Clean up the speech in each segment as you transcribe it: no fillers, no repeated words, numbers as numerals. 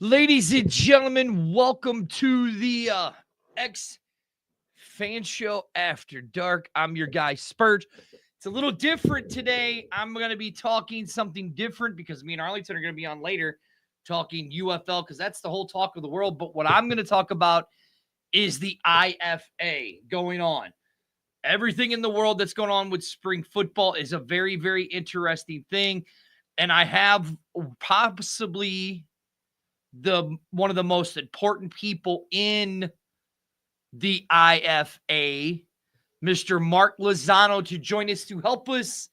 Ladies and gentlemen, welcome to the X Fan Show After Dark. I'm your guy, Spurt. It's a little different today. I'm going to be talking something different because me and Arlington are going to be on later talking UFL because that's the whole talk of the world. But what I'm going to talk about is the IFA going on. Everything in the world that's going on with spring football is a very, very interesting thing. And I have possibly one of the most important people in the IFA, Mr. Mark Lozano, to join us to help us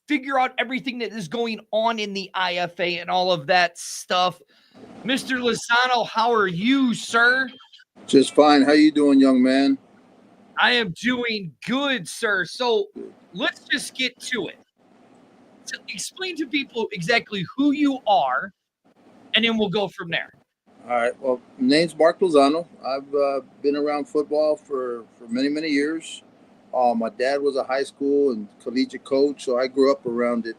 figure out everything that is going on in the IFA and all of that stuff. Mr. Lozano, how are you, sir? Just fine. How you doing, young man? I am doing good, sir. So let's just get to it. So explain to people exactly who you are, and then we'll go from there. All right. Well, my name's Mark Lozano. I've been around football for many, many years. My dad was a high school and collegiate coach, so I grew up around it.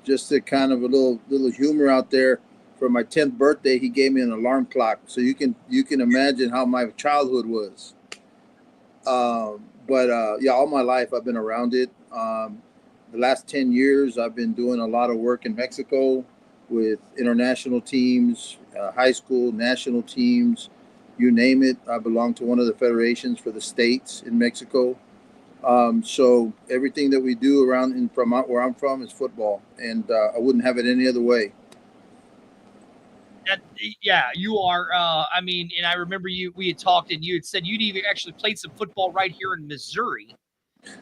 Just to kind of a little humor out there. For my 10th birthday, he gave me an alarm clock, so you can imagine how my childhood was. Yeah, all my life I've been around it. The last 10 years, I've been doing a lot of work in Mexico with international teams, high school, national teams, you name it. I belong to one of the federations for the states in Mexico. So everything that we do around from where I'm from is football, and I wouldn't have it any other way. Yeah, you are. And I remember we had talked, and you had said you'd even actually played some football right here in Missouri.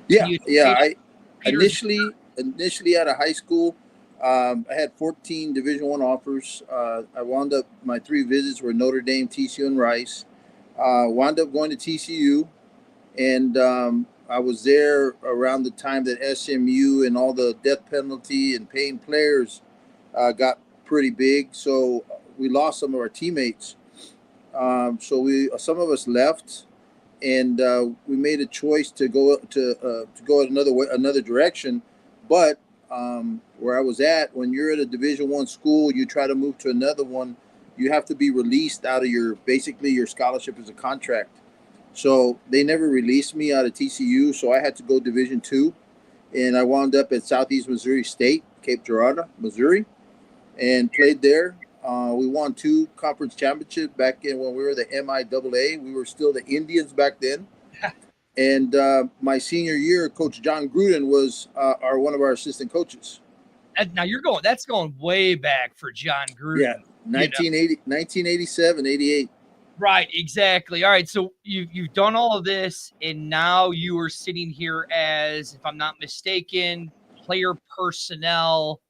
Yeah. I initially out of high school, I had 14 Division I offers. I wound up my 3 visits were Notre Dame, TCU, and Rice. Wound up going to TCU, and I was there around the time that SMU and all the death penalty and paying players got pretty big. So we lost some of our teammates. So some of us left, and we made a choice to go another direction. But where I was at, when you're at a Division I school, you try to move to another one, you have to be released out of your scholarship as a contract. So they never released me out of TCU, so I had to go Division II, and I wound up at Southeast Missouri State, Cape Girardeau, Missouri, and played there. We won 2 conference championships back in when we were the MIAA. We were still the Indians back then. And my senior year, Coach John Gruden was one of our assistant coaches. Now that's going way back for John Gruden. Yeah, 1987, 88. Right, exactly. All right, so you've done all of this, and now you are sitting here as, if I'm not mistaken, player personnel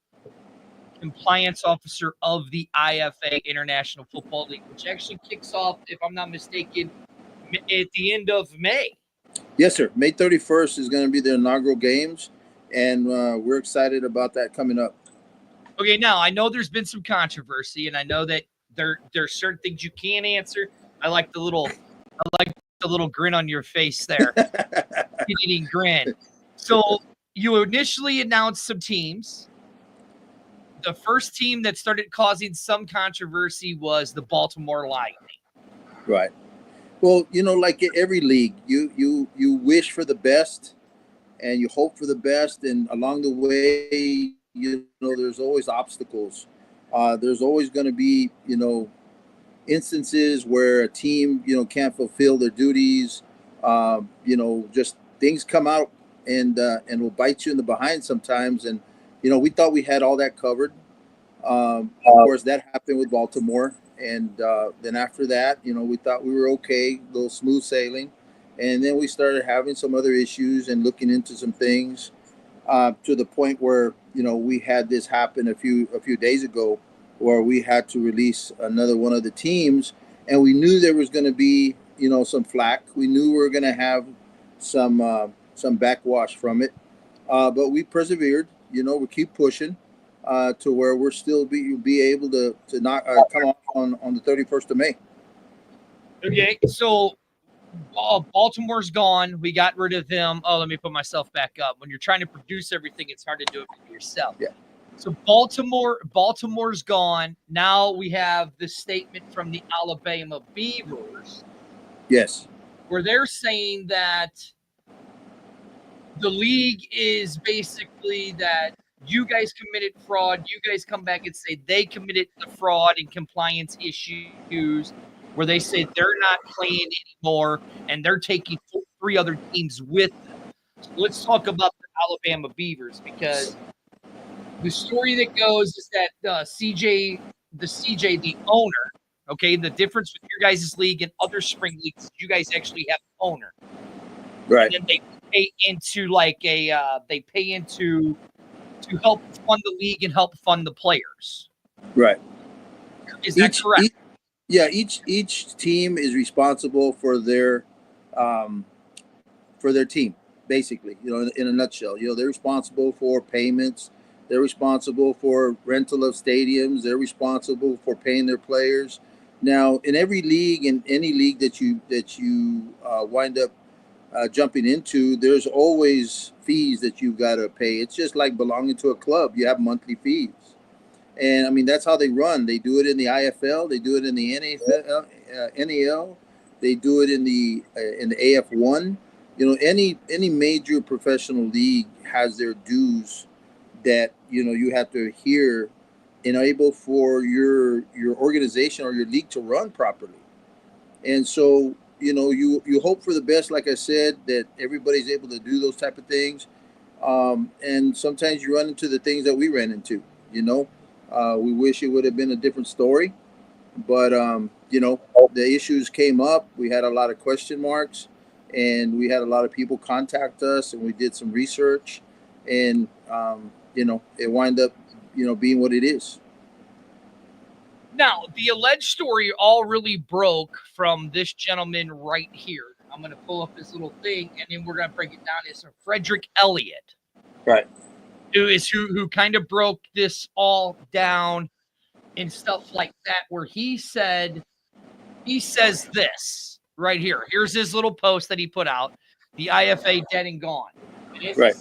compliance officer of the IFA, International Football League, which actually kicks off, if I'm not mistaken, at the end of May. Yes, sir. May 31st is going to be the inaugural games, and we're excited about that coming up. Okay, now I know there's been some controversy, and I know that there's certain things you can't answer. I like the little grin on your face there, eating grin. So you initially announced some teams. The first team that started causing some controversy was the Baltimore Lightning. Right. Well, like in every league, you wish for the best and you hope for the best, and along the way, there's always obstacles. There's always going to be, instances where a team, can't fulfill their duties. Just things come out and will bite you in the behind sometimes. And, we thought we had all that covered. Of course, that happened with Baltimore. And then after that, we thought we were okay, a little smooth sailing. And then we started having some other issues and looking into some things to the point where, we had this happen a few days ago, where we had to release another one of the teams. And we knew there was going to be, some flack. We knew we were going to have some backwash from it. But we persevered, we keep pushing. To where we're still be able to not come off on the 31st of May. Okay, so Baltimore's gone. We got rid of them. Oh, let me put myself back up. When you're trying to produce everything, it's hard to do it for yourself. Yeah. So Baltimore's gone. Now we have the statement from the Alabama Beavers. Yes. Where they're saying that the league is basically that you guys committed fraud. You guys come back and say they committed the fraud and compliance issues where they say they're not playing anymore and they're taking 3 other teams with them. So let's talk about the Alabama Beavers, because the story that goes is that CJ, the owner, okay, the difference with your guys' league and other spring leagues is you guys actually have an owner. Right. And then they pay into to help fund the league and help fund the players. Right. Is that correct? Each team is responsible for their team, basically. In a nutshell, they're responsible for payments. They're responsible for rental of stadiums. They're responsible for paying their players. Now, in every league, in any league that you wind up jumping into, there's always fees that you've got to pay. It's just like belonging to a club. You have monthly fees. And I mean, that's how they run. They do it in the IFL. They do it in the NFL, NAL. They do it in the AF1. Any major professional league has their dues that you have to adhere, enable for your organization or your league to run properly. And so you hope for the best, like I said, that everybody's able to do those type of things. And sometimes you run into the things that we ran into. We wish it would have been a different story, but the issues came up. We had a lot of question marks, and we had a lot of people contact us, and we did some research, and it wound up being what it is. Now, the alleged story all really broke from this gentleman right here. I'm going to pull up this little thing, and then we're going to break it down. It's Frederick Elliott, right? Who kind of broke this all down and stuff like that. Where he says this right here. Here's his little post that he put out: the IFA dead and gone. And right.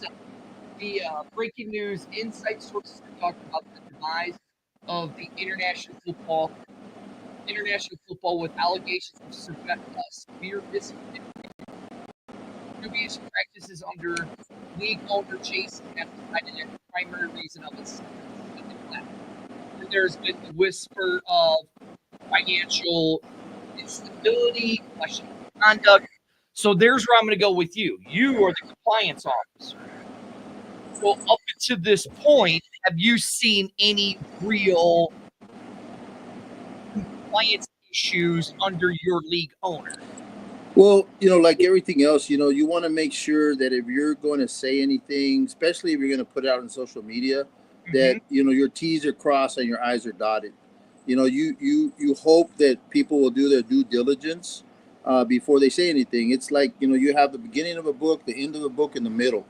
The breaking news inside sources are talking about the demise of the international football with allegations of severe mismanagement, dubious practices under league owner Jason have decided as the primary reason of its neglect. There's been the whisper of financial instability, questionable conduct. So there's where I'm going to go with you. You are the compliance officer. Well, up to this point, have you seen any real compliance issues under your league owner? Well, like everything else, you want to make sure that if you're going to say anything, especially if you're going to put it out on social media, that your T's are crossed and your I's are dotted. You hope that people will do their due diligence before they say anything. It's like you have the beginning of a book, the end of the book, and the middle.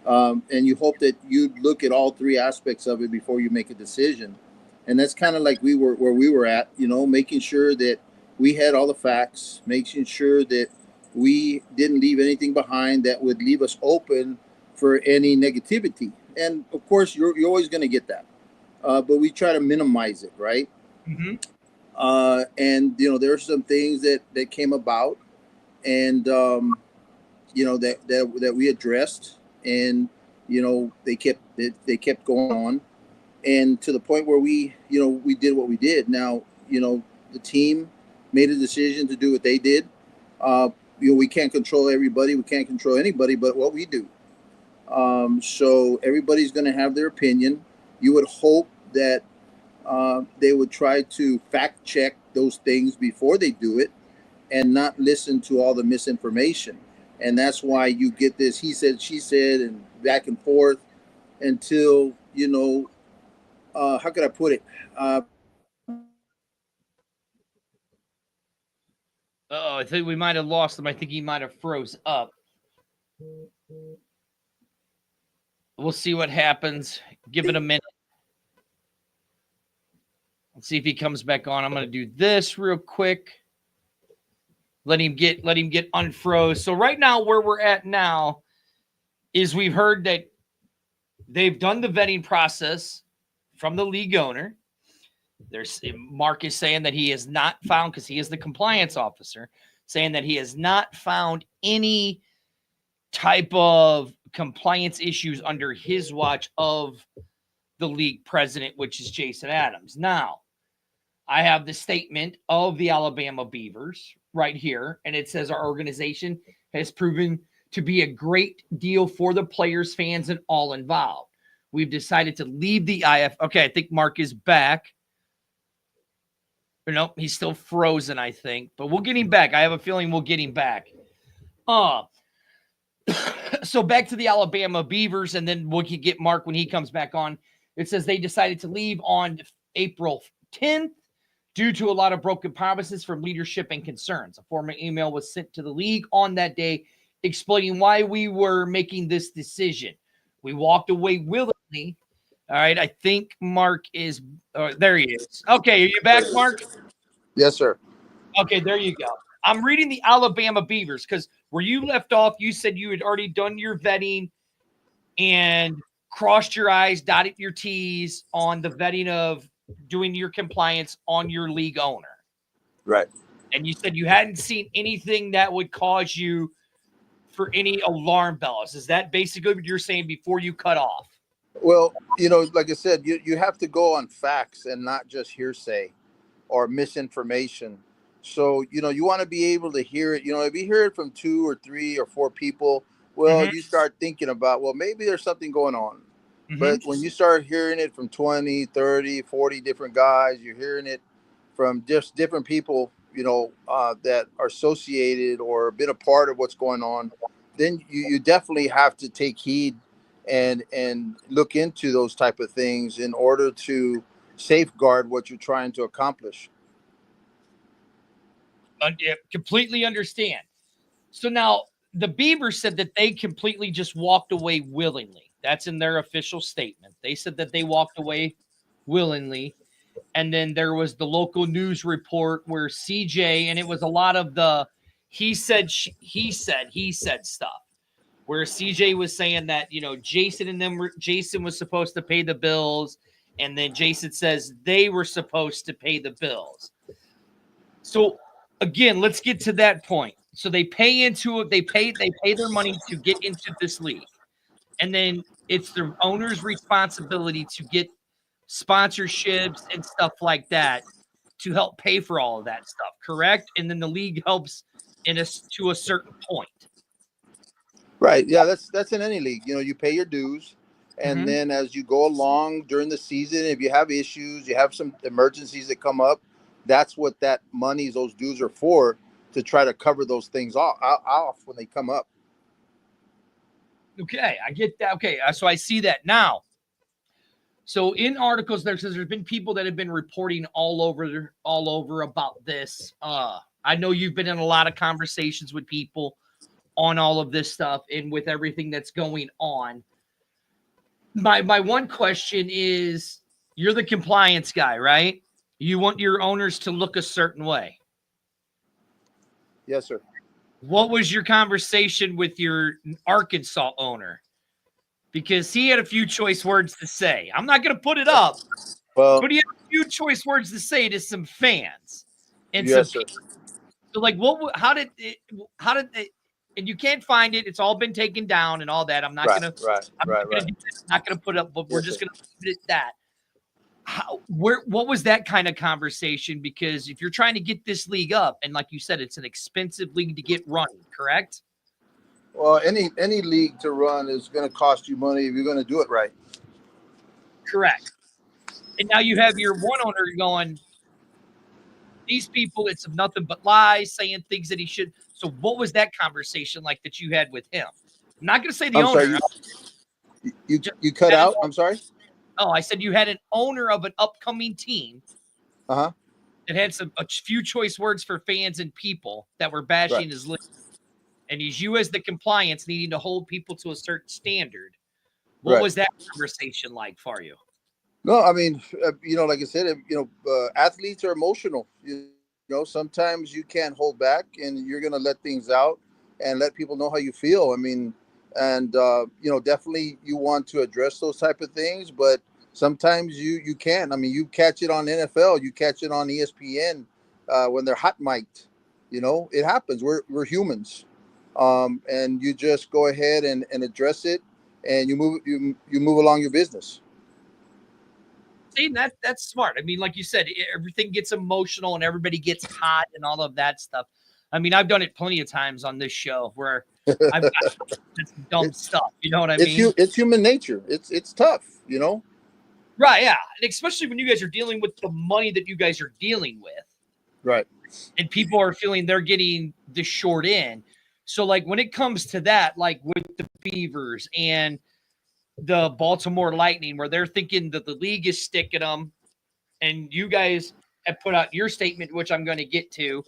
And you hope that you look at all 3 aspects of it before you make a decision. And that's kind of like where we were at, making sure that we had all the facts, making sure that we didn't leave anything behind that would leave us open for any negativity. And of course, you're always going to get that, but we try to minimize it, right? Mm-hmm. And there are some things that came about, and that we addressed. And they kept going on, and to the point where we did what we did. Now the team made a decision to do what they did. We can't control everybody, we can't control anybody but what we do. So everybody's going to have their opinion. You would hope that they would try to fact check those things before they do it, and not listen to all the misinformation. And that's why you get this he said, she said, and back and forth until, how could I put it? I think we might have lost him. I think he might have froze up. We'll see what happens. Give it a minute. Let's see if he comes back on. I'm going to do this real quick. Let him get unfroze. So right now, where we're at now is we've heard that they've done the vetting process. from the league owner. There's Mark is saying that he has not found, because he is the compliance officer, saying that he has not found any type of compliance issues under his watch of the league president, which is Jason Adams. Now, I have the statement of the Alabama Beavers right here, and it says our organization has proven to be a great deal for the players, fans, and all involved. We've decided to leave the IF. Okay, I think Mark is back. Nope, he's still frozen, I think. But we'll get him back. I have a feeling we'll get him back. So back to the Alabama Beavers, and then we can get Mark when he comes back on. It says they decided to leave on April 10th due to a lot of broken promises from leadership and concerns. A formal email was sent to the league on that day explaining why we were making this decision. We walked away willingly. All right, I think Mark is there he is. Okay, are you back, Mark? Yes, sir. Okay, there you go. I'm reading the Alabama Beavers because where you left off, you said you had already done your vetting and crossed your I's, dotted your T's on the vetting of doing your compliance on your league owner. Right. And you said you hadn't seen anything that would cause you for any alarm bells. Is that basically what you're saying before you cut off? Well, like I said, you have to go on facts and not just hearsay or misinformation. So, you want to be able to hear it. If you hear it from 2 or 3 or 4 people, well, you start thinking about, well, maybe there's something going on. But when you start hearing it from 20, 30, 40 different guys, you're hearing it from just different people, that are associated or been a part of what's going on, then you definitely have to take heed and look into those type of things in order to safeguard what you're trying to accomplish. Completely understand. So now the Beavers said that they completely just walked away willingly. That's in their official statement. They said that they walked away willingly. And then there was the local news report where CJ, and it was a lot of the he said stuff, where CJ was saying that, Jason was supposed to pay the bills. And then Jason says they were supposed to pay the bills. So again, let's get to that point. So they pay into it. They pay their money to get into this league. And then it's the owner's responsibility to get sponsorships and stuff like that to help pay for all of that stuff, correct? And then the league helps to a certain point. Right. Yeah, that's in any league. You pay your dues, and then as you go along during the season, if you have issues, you have some emergencies that come up, that's what that money, those dues are for, to try to cover those things off when they come up. Okay, I get that. Okay, so I see that now. So in articles there says there's been people that have been reporting all over about this. I know you've been in a lot of conversations with people on all of this stuff and with everything that's going on. My one question is, you're the compliance guy, right? You want your owners to look a certain way. Yes, sir. What was your conversation with your Arkansas owner? Because he had a few choice words to say. I'm not going to put it up, but he had a few choice words to say to some fans. And yes, sir. So, like, how did it, and you can't find it. It's all been taken down and all that. I'm not going to put it up, but we're just going to put it that. What was that kind of conversation? Because if you're trying to get this league up, and like you said, it's an expensive league to get running, correct? Well, any league to run is going to cost you money if you're going to do it right. Correct. And now you have your one owner going, these people, it's nothing but lies, saying things that he should. So what was that conversation like that you had with him? I'm not going to say the owner. Sorry, you cut out? I'm sorry? Oh, I said you had an owner of an upcoming team that had a few choice words for fans and people that were bashing his league. And he's you as the compliance needing to hold people to a certain standard. What was that conversation like for you? No, I mean, like I said, athletes are emotional. Sometimes you can't hold back and you're going to let things out and let people know how you feel. I mean, and, definitely you want to address those type of things, but Sometimes you can. I mean, you catch it on NFL, you catch it on ESPN when they're hot mic'd. It happens. We're humans, and you just go ahead and address it, and you move along your business. See, that's smart. I mean, like you said, everything gets emotional and everybody gets hot and all of that stuff. I mean, I've done it plenty of times on this show where I've got some dumb stuff. You know what I mean? It's human nature. It's tough. Right? Yeah, and especially when you guys are dealing with the money that you guys are dealing with, Right? and people are feeling they're getting the short end. So, like when it comes to that, like with the Beavers and the Baltimore Lightning, where they're thinking that the league is sticking them, and you guys have put out your statement, which I'm going to get to.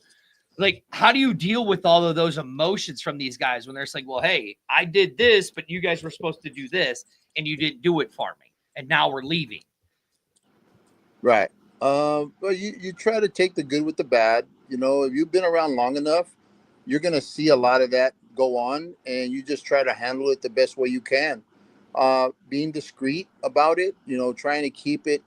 Like, how do you deal with all of those emotions from these guys when they're like, well, hey, I did this, but you guys were supposed to do this, and you didn't do it for me, and now we're leaving? Right. Well, you try to take the good with the bad. If you've been around long enough, you're going to see a lot of that go on, and you just try to handle it the best way you can. Being discreet about it, trying to keep it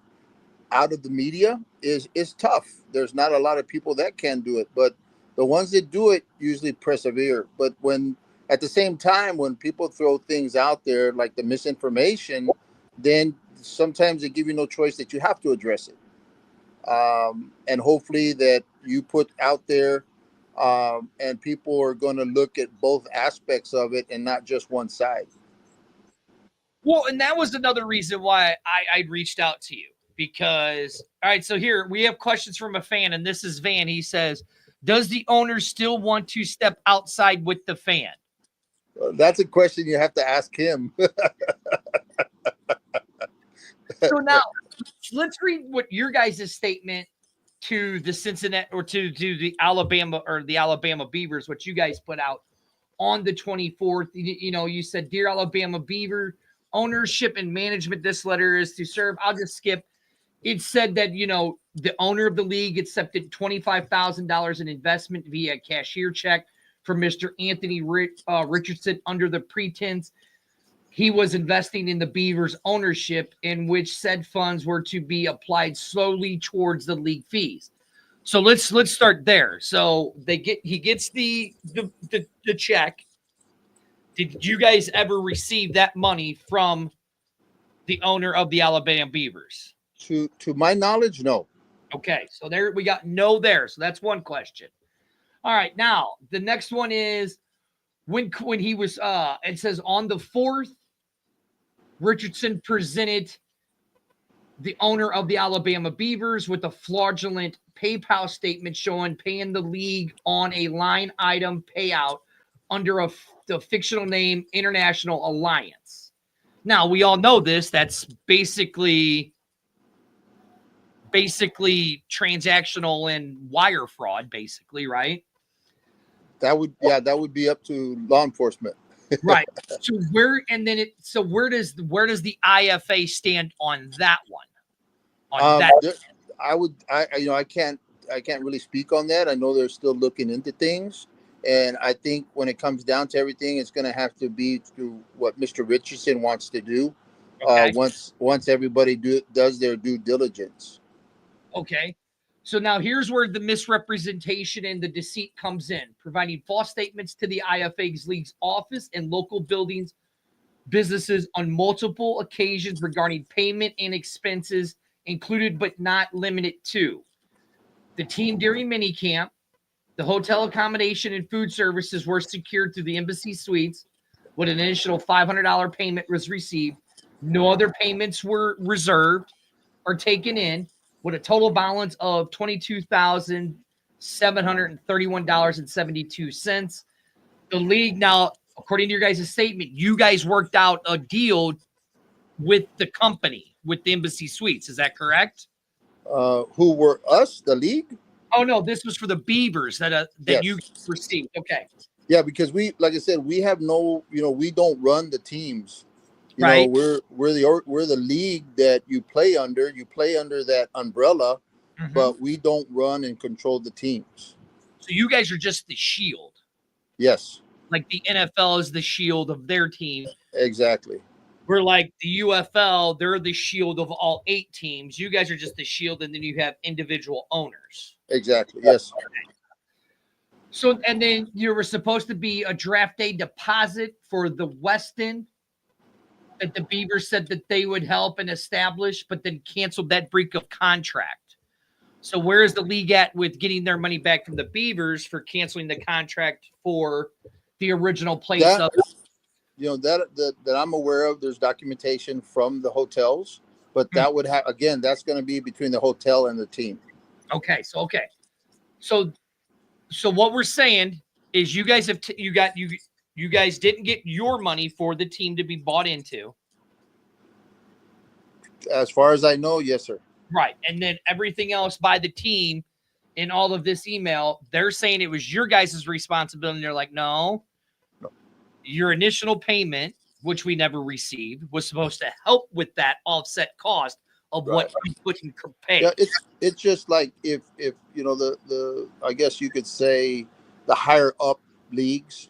out of the media is tough. There's not a lot of people that can do it, but the ones that do it usually persevere. But when at the same time, when people throw things out there like the misinformation, then sometimes they give you no choice that you have to address it. And hopefully that you put out there, and people are going to look at both aspects of it and not just one side. Well, and that was another reason why I reached out to you, because, all right, so here we have questions from a fan, and this is Van. He says, does the owner still want to step outside with the fan? That's a question you have to ask him. So now let's read what your guys' statement to the Cincinnati or to the Alabama Beavers, what you guys put out on the 24th. You said, Dear Alabama Beaver, ownership and management, this letter is to serve. I'll just skip. It said that, the owner of the league accepted $25,000 in investment via cashier check from Mr. Anthony Richardson under the pretense he was investing in the Beavers' ownership, in which said funds were to be applied slowly towards the league fees. So let's start there. So he gets the check. Did you guys ever receive that money from the owner of the Alabama Beavers? To my knowledge, no. Okay, so there we got no there. So that's one question. All right, now the next one is when he was it says on the 4th, Richardson presented the owner of the Alabama Beavers with a fraudulent PayPal statement showing paying the league on a line item payout under the fictional name International Alliance. Now, we all know this. That's basically transactional and wire fraud, basically, right? That would be up to law enforcement. Right. So where does the IFA stand on that one? I can't really speak on that. I know they're still looking into things, and I think when it comes down to everything, it's going to have to be through what Mr. Richardson wants to do. Okay. Once everybody does their due diligence. Okay. So now here's where the misrepresentation and the deceit comes in, providing false statements to the IFA's league's office and local businesses on multiple occasions regarding payment and expenses included but not limited to the team during minicamp, the hotel accommodation and food services were secured through the embassy suites, with an initial $500 payment was received. No other payments were reserved or taken in, with a total balance of $22,731.72. The league now, according to your guys' statement, you guys worked out a deal with the company, with the Embassy Suites. Is that correct? Who were us, the league? Oh, no, this was for the Beavers that yes. You received. Okay. Yeah, because like I said, we have no, we don't run the teams. Right. We're the league that you play under. You play under that umbrella, but we don't run and control the teams. So you guys are just the shield. Yes. Like the NFL is the shield of their team. Exactly. We're like the UFL, they're the shield of all 8 teams. You guys are just the shield, and then you have individual owners. Exactly. Yes. So, and then you were supposed to be a draft day deposit for the Weston that the Beavers said that they would help and establish, but then canceled that break of contract. So where is the league at with getting their money back from the Beavers for canceling the contract for the original place of? That I'm aware of, there's documentation from the hotels, but that would have, again, that's going to be between the hotel and the team. Okay. So what we're saying is you guys have you guys didn't get your money for the team to be bought into. As far as I know, yes, sir. Right. And then everything else by the team in all of this email, they're saying it was your guys' responsibility. And they're like, no, your initial payment, which we never received, was supposed to help with that offset cost of what you couldn't pay. Yeah, it's just like if the I guess you could say the higher up leagues,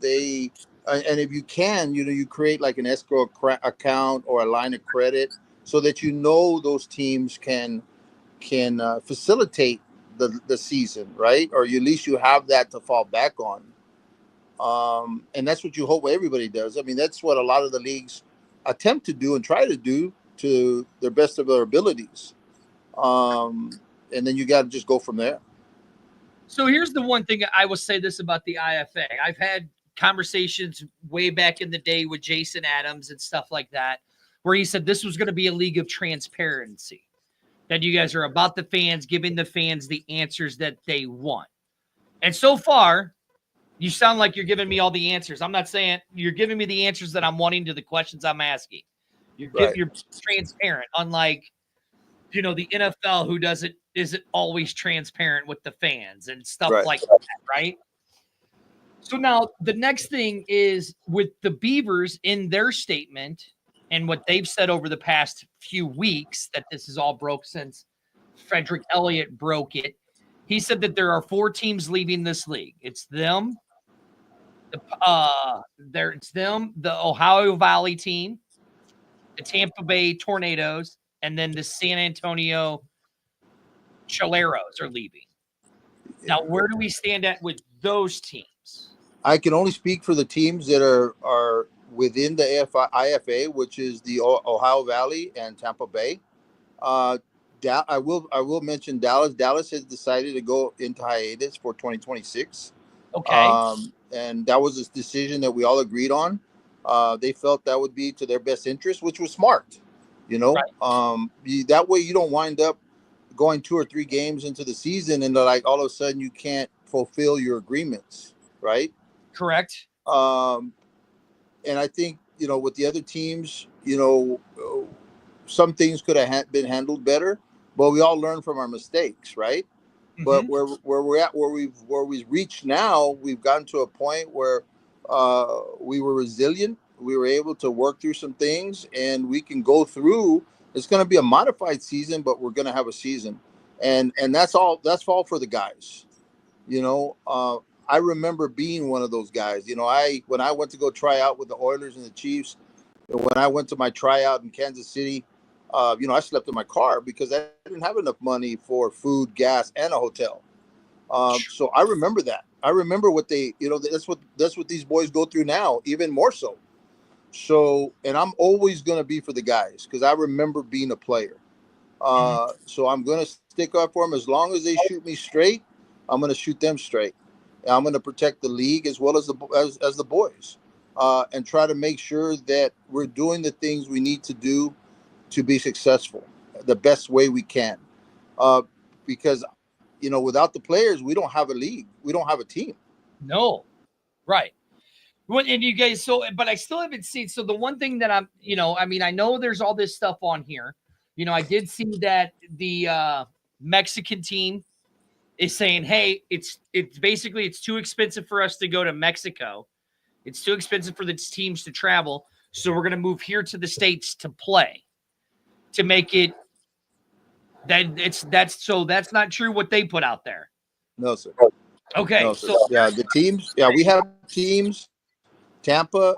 they and if you can, you create like an escrow account or a line of credit so that those teams can facilitate the season, right? Or at least you have that to fall back on. And that's what you hope everybody does. I mean, that's what a lot of the leagues attempt to do and try to do to their best of their abilities. And then you got to just go from there. So here's the one thing I will say this about the IFA. I've had conversations way back in the day with Jason Adams and stuff like that, where he said this was going to be a league of transparency, that you guys are about the fans, giving the fans the answers that they want. And so far, you sound like you're giving me all the answers. I'm not saying you're giving me the answers that I'm wanting to the questions I'm asking. You're transparent, unlike, the NFL, who isn't always transparent with the fans and stuff like that, right? So now the next thing is with the Beavers in their statement and what they've said over the past few weeks, that this is all broke since Frederick Elliott broke it. He said that there are 4 teams leaving this league. It's them, the Ohio Valley team, the Tampa Bay Tornadoes, and then the San Antonio Chaleros are leaving. Now, where do we stand at with those teams? I can only speak for the teams that are within the IFA, which is the Ohio Valley and Tampa Bay. I will mention Dallas. Dallas has decided to go into hiatus for 2026. Okay. And that was a decision that we all agreed on. They felt that would be to their best interest, which was smart. That way you don't wind up going 2 or 3 games into the season and like all of a sudden you can't fulfill your agreements, right? Correct. And I think with the other teams, some things could have been handled better, but we all learn from our mistakes, right? Mm-hmm. But where we're at, where we've reached now, we've gotten to a point where we were resilient. We were able to work through some things, and we can go through. It's going to be a modified season, but we're going to have a season, and that's all. That's all for the guys. I remember being one of those guys. When I went to go try out with the Oilers and the Chiefs, and when I went to my tryout in Kansas City, I slept in my car because I didn't have enough money for food, gas, and a hotel. So I remember that. I remember what they, that's what these boys go through now, even more so. So, and I'm always going to be for the guys because I remember being a player. So I'm going to stick up for them. As long as they shoot me straight, I'm going to shoot them straight. And I'm going to protect the league as well as the boys, and try to make sure that we're doing the things we need to do to be successful the best way we can. Because, without the players, we don't have a league. We don't have a team. No. Right. Well, and you guys, but I still haven't seen. So the one thing that I know there's all this stuff on here. I did see that the Mexican team is saying, hey, it's basically it's too expensive for us to go to Mexico. It's too expensive for the teams to travel. So we're going to move here to the States to play, to make it that's not true what they put out there. No, sir. Okay. No, sir. So the teams, we have teams Tampa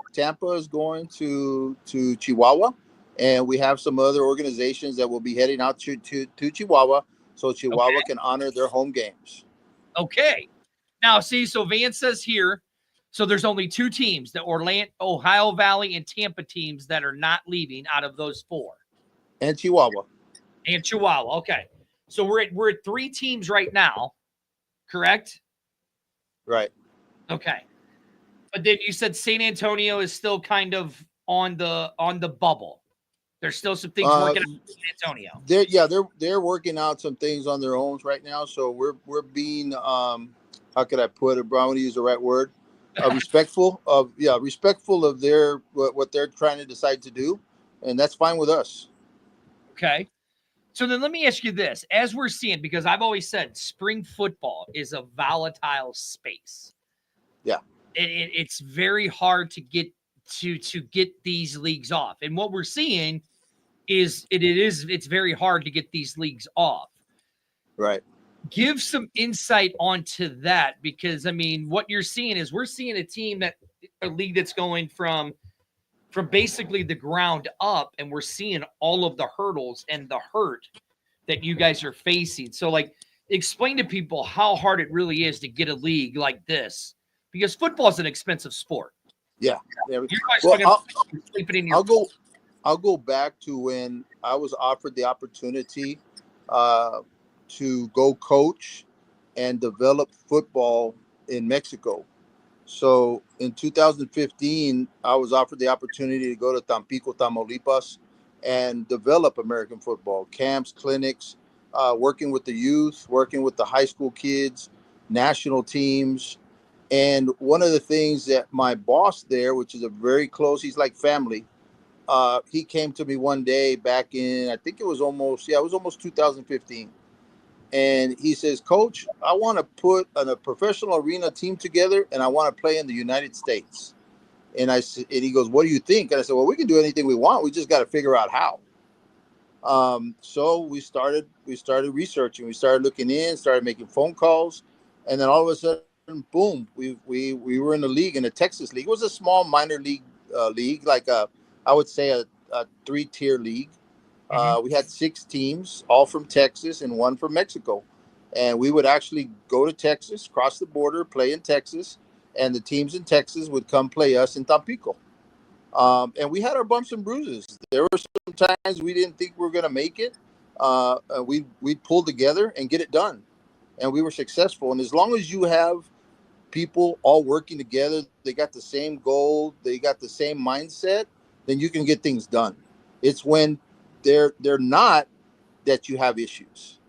is going to Chihuahua, and we have some other organizations that will be heading out to Chihuahua, so Chihuahua Okay. can honor their home games. Okay. Now, see, so Van says here, so there's only two teams, the Orlando, Ohio Valley, and Tampa teams that are not leaving out of those four. And Chihuahua. And Chihuahua. Okay. So we're at three teams right now, correct? Right. Okay. But then you said San Antonio is still kind of on the bubble. There's still some things working out in San Antonio. They're working out some things on their own right now. So we're being how could I put it? I want to use the right word. Respectful of their what they're trying to decide to do, and that's fine with us. Okay. So then let me ask you this. As we're seeing, because I've always said spring football is a volatile space. Yeah. It's very hard to get these leagues off. And what we're seeing is it's very hard to get these leagues off. Right. Give some insight onto that, because I mean, what you're seeing is we're seeing a league that's going from basically the ground up, and we're seeing all of the hurdles and the hurt that you guys are facing. So, like, explain to people how hard it really is to get a league like this, because football is an expensive sport. Yeah. Well, I'll go back to when I was offered the opportunity to go coach and develop football in Mexico. So in 2015, I was offered the opportunity to go to Tampico, Tamaulipas, and develop American football camps, clinics, working with the youth, working with the high school kids, national teams. And one of the things that my boss there, which is a very close, he's like family. He came to me one day back in, I think it was almost 2015. And he says, Coach, I want to put a professional arena team together, and I want to play in the United States. And he goes, what do you think? And I said, well, we can do anything we want. We just got to figure out how. So we started researching. We started looking in, started making phone calls. And then all of a sudden, boom, we were in the league, in the Texas league. It was a small minor league like I would say a 3-tier league. We had 6 teams, all from Texas and one from Mexico. And we would actually go to Texas, cross the border, play in Texas, and the teams in Texas would come play us in Tampico. And we had our bumps and bruises. There were some times we didn't think we were going to make it. We'd pull together and get it done. And we were successful. And as long as you have people all working together, they got the same goal, they got the same mindset, then you can get things done. It's when they're not that you have issues.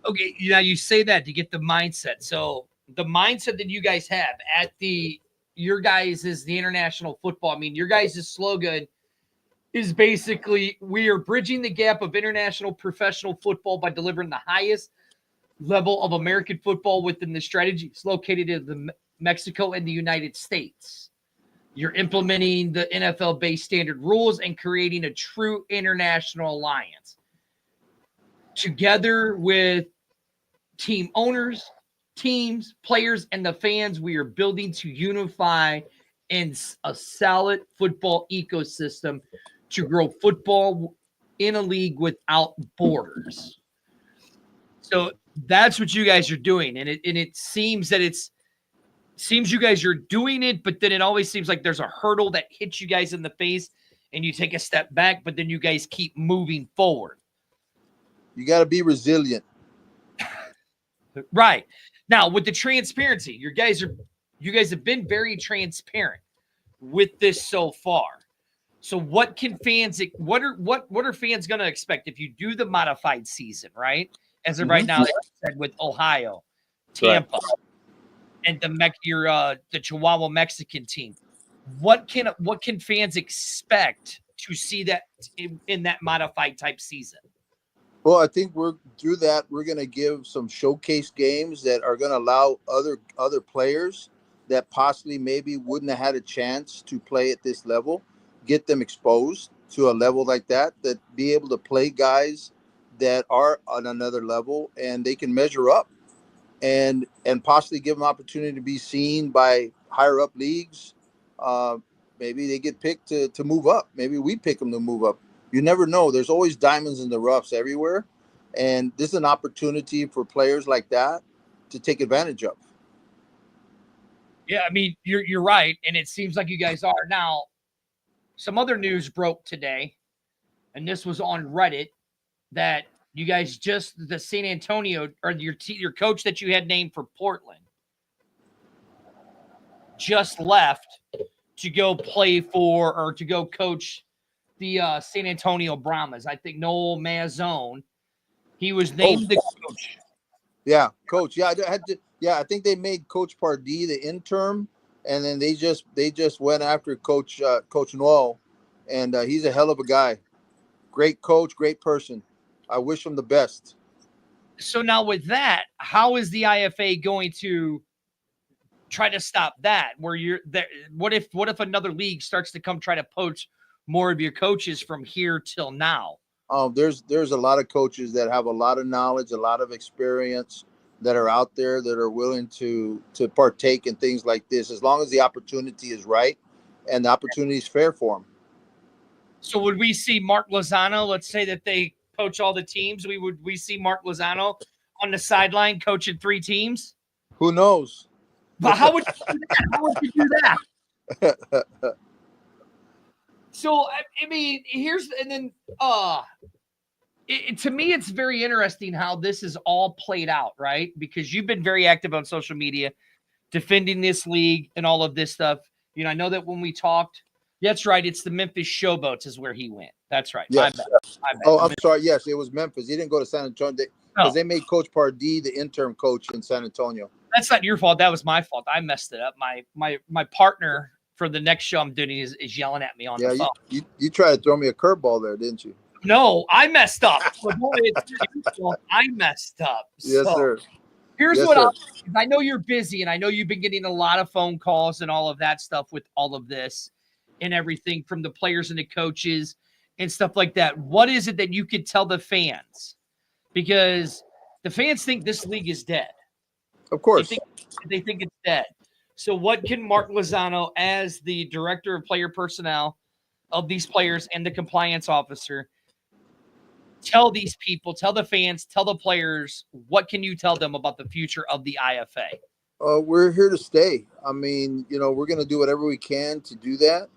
Okay, now you say that to get the mindset. So the mindset that you guys have at your guys is the international football. I mean, your guys' slogan is basically, we are bridging the gap of international professional football by delivering the highest level of American football within the strategies located in the Mexico and the United States. You're implementing the NFL-based standard rules and creating a true international alliance. Together with team owners, teams, players, and the fans, we are building to unify in a solid football ecosystem to grow football in a league without borders. So that's what you guys are doing. And it seems that seems you guys are doing it, but then it always seems like there's a hurdle that hits you guys in the face and you take a step back, but then you guys keep moving forward. You got to be resilient. Right. Now, with the transparency, you guys have been very transparent with this so far. So what can fans what are fans going to expect if you do the modified season, right? As of right now, like you said, with Ohio, Tampa, right, and the Chihuahua Mexican team. What can fans expect to see that in that modified type season? Well, I think we're going to give some showcase games that are going to allow other players that possibly maybe wouldn't have had a chance to play at this level, get them exposed to a level like that be able to play guys that are on another level and they can measure up and possibly give them opportunity to be seen by higher up leagues maybe they get picked to move up. Maybe we pick them to move up. You never know. There's always diamonds in the roughs everywhere. And this is an opportunity for players like that to take advantage of. Yeah, I mean, you're right, and it seems like you guys are. Now, some other news broke today, and this was on Reddit, that you guys just the San Antonio or your coach that you had named for Portland just left to go play for or to go coach the San Antonio Brahmas. I think Noel Mazzone. He was named the coach. Yeah, coach. Yeah, I think they made Coach Pardee the interim, and then they just went after Coach Noel, and he's a hell of a guy. Great coach, great person. I wish him the best. So now with that, how is the IFA going to try to stop that? Where you're there? What if another league starts to come try to poach more of your coaches from here till now? There's a lot of coaches that have a lot of knowledge, a lot of experience that are out there that are willing to partake in things like this, as long as the opportunity is right and the opportunity is fair for them. So would we see Mark Lozano? Let's say that they coach all the teams. We see Mark Lozano on the sideline coaching 3 teams? Who knows? But how would you do that? How would you do that? So I mean, to me, it's very interesting how this is all played out, right? Because you've been very active on social media, defending this league and all of this stuff. You know, I know that when we talked, that's right. It's the Memphis Showboats is where he went. That's right. Yes. My bad. Oh, I'm sorry. Yes, it was Memphis. He didn't go to San Antonio because they made Coach Pardee the interim coach in San Antonio. That's not your fault. That was my fault. I messed it up. My partner for the next show I'm doing is yelling at me on the phone. You tried to throw me a curveball there, didn't you? No, I messed up. I messed up. Yes, sir. Here's what I know you're busy, and I know you've been getting a lot of phone calls and all of that stuff with all of this and everything from the players and the coaches and stuff like that. What is it that you could tell the fans? Because the fans think this league is dead. Of course. They think it's dead. So what can Mark Lozano, as the director of player personnel of these players and the compliance officer, tell these people, tell the fans, tell the players, what can you tell them about the future of the IFA? We're here to stay. I mean, we're going to do whatever we can to do that.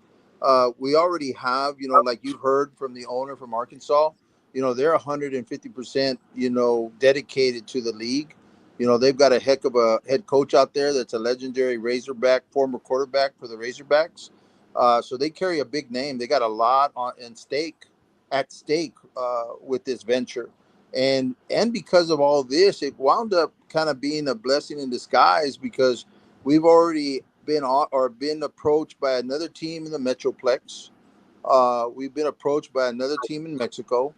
We already have, like you heard from the owner from Arkansas, they're 150%, dedicated to the league. They've got a heck of a head coach out there that's a legendary Razorback, former quarterback for the Razorbacks. So they carry a big name. They got a lot at stake with this venture. And because of all this, it wound up kind of being a blessing in disguise, because we've already been approached by another team in the Metroplex. We've been approached by another team in Mexico.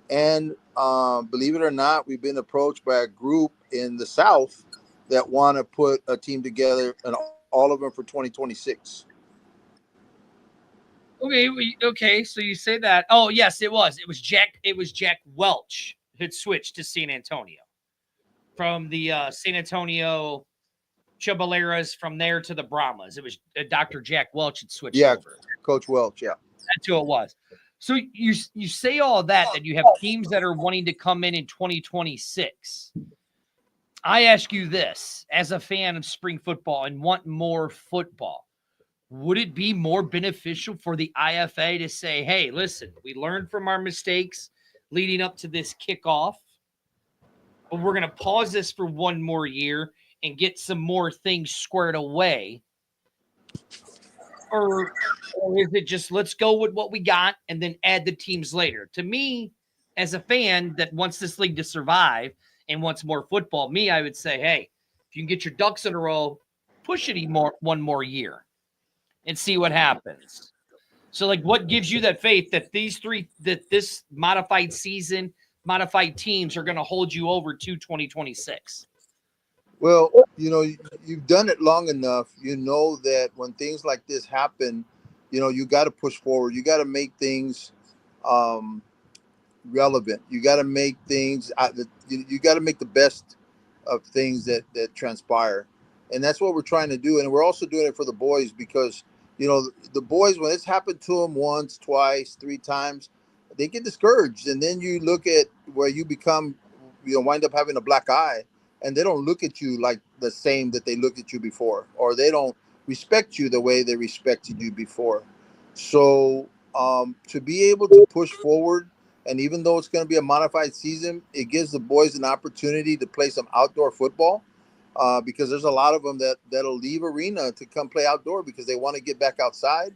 And believe it or not, we've been approached by a group in the South that want to put a team together, and all of them for 2026. Okay. So you say that. Oh, yes, it was Jack Welch had switched to San Antonio from the San Antonio Chubaleras, from there to the Brahmas. It was Dr. Jack Welch had switched over. Coach Welch, yeah. That's who it was. So you say all that you have teams that are wanting to come in 2026. I ask you this, as a fan of spring football and want more football, would it be more beneficial for the IFA to say, hey, listen, we learned from our mistakes leading up to this kickoff, but we're going to pause this for one more year and get some more things squared away? Or is it just, let's go with what we got and then add the teams later? To me, as a fan that wants this league to survive and wants more football, I would say, hey, if you can get your ducks in a row, push it one more year and see what happens. So, what gives you that faith that this modified season, modified teams are going to hold you over to 2026? Well, you've done it long enough. You know that when things like this happen, you got to push forward. You got to make things relevant. You got to make things. You got to make the best of things that transpire, and that's what we're trying to do. And we're also doing it for the boys, because you know, the boys, when it's happened to them once, twice, three times, they get discouraged. And then you look at where you become, wind up having a black eye, and they don't look at you like the same that they looked at you before, or they don't respect you the way they respected you before. So to be able to push forward, and even though it's going to be a modified season, it gives the boys an opportunity to play some outdoor football, because there's a lot of them that'll leave arena to come play outdoor because they want to get back outside,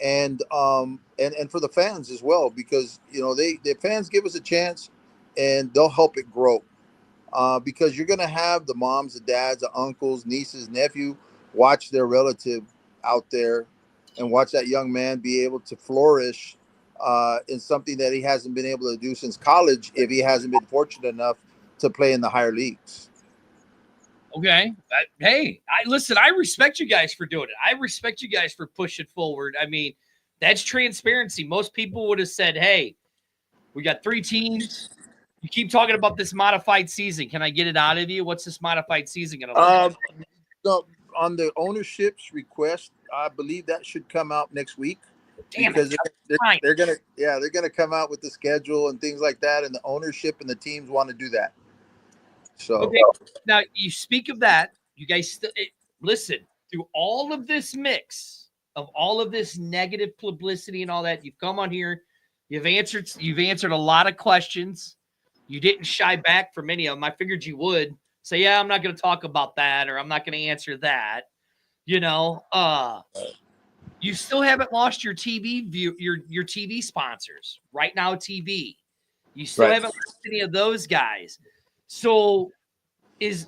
and for the fans as well, because the fans give us a chance, and they'll help it grow, because you're gonna have the moms, the dads, the uncles, nieces, nephew watch their relative out there, and watch that young man be able to flourish in something that he hasn't been able to do since college, if he hasn't been fortunate enough to play in the higher leagues. Okay. Hey, listen, I respect you guys for doing it. I respect you guys for pushing forward. I mean, that's transparency. Most people would have said, hey, we got 3 teams. You keep talking about this modified season. Can I get it out of you? What's this modified season going to look like? So on the ownership's request, I believe that should come out next week. Damn because it. they're gonna come out with the schedule and things like that, and the ownership and the teams want to do that. So okay, now you speak of that. You guys listen, through all of this mix of all of this negative publicity and all that, you've come on here, you've answered a lot of questions. You didn't shy back from any of them. I figured you would say, yeah, I'm not going to talk about that, or I'm not going to answer that. You still haven't lost your TV view, your TV sponsors. Right Now TV. You still haven't lost any of those guys. So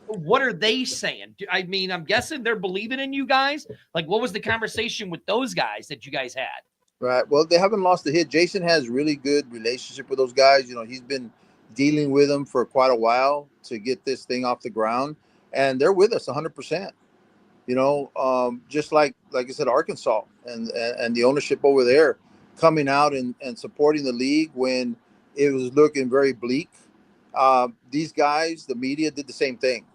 what are they saying? I mean, I'm guessing they're believing in you guys. Like, what was the conversation with those guys that you guys had? Right. Well, they haven't lost a hit. Jason has really good relationship with those guys. He's been dealing with them for quite a while to get this thing off the ground, and they're with us 100%. Just like I said, Arkansas and the ownership over there coming out and supporting the league when it was looking very bleak. These guys, the media, did the same thing,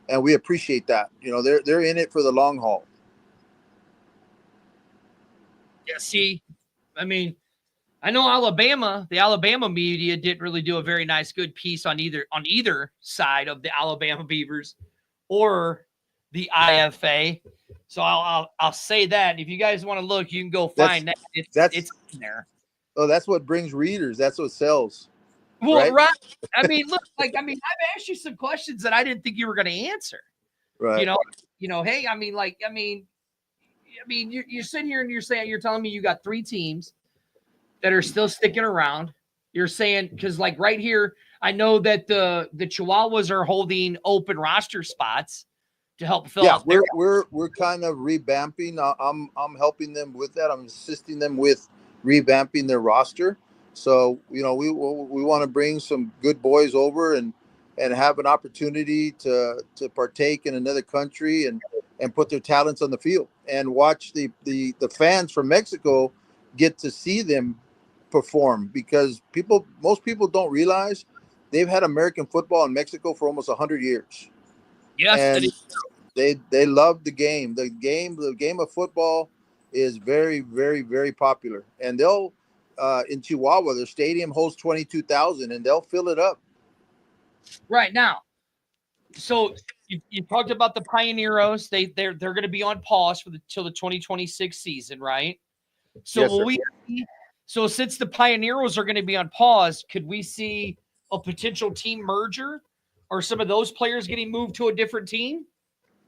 and we appreciate that. They're in it for the long haul. Yeah. See, I mean, I know the Alabama media didn't really do a very nice, good piece on either side of the Alabama Beavers or the IFA. So I'll say that if you guys want to look, you can go find that. It's in there. Oh, that's what brings readers. That's what sells. Well, right. I mean, look, I've asked you some questions that I didn't think you were going to answer. Right. Hey, you're sitting here and you're telling me you got 3 teams that are still sticking around. You're saying, because right here, I know that the Chihuahuas are holding open roster spots to help fill out. We're kind of revamping. I'm helping them with that. I'm assisting them with revamping their roster. So we want to bring some good boys over and have an opportunity to partake in another country and put their talents on the field and watch the fans from Mexico get to see them perform, because most people don't realize they've had American football in Mexico for almost 100 years. Yes, and they love the game. The game of football is very, very, very popular. And they'll in Chihuahua, their stadium holds 22,000, and they'll fill it up. Right now. So you talked about the Pioneeros. They're going to be on pause till the 2026 season, right? So yes, so since the Pioneeros are going to be on pause, could we see a potential team merger, or some of those players getting moved to a different team?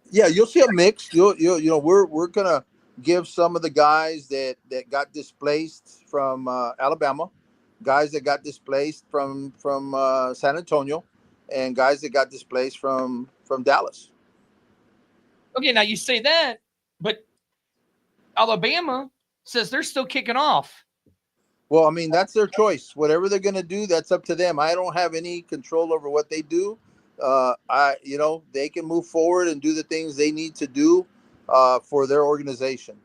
Yeah, you'll see a mix. We're gonna give some of the guys that got displaced from Alabama, guys that got displaced from San Antonio, and guys that got displaced from Dallas. Okay, now you say that, but Alabama says they're still kicking off. Well, I mean, that's their choice. Whatever they're going to do, that's up to them. I don't have any control over what they do. They can move forward and do the things they need to do for their organization.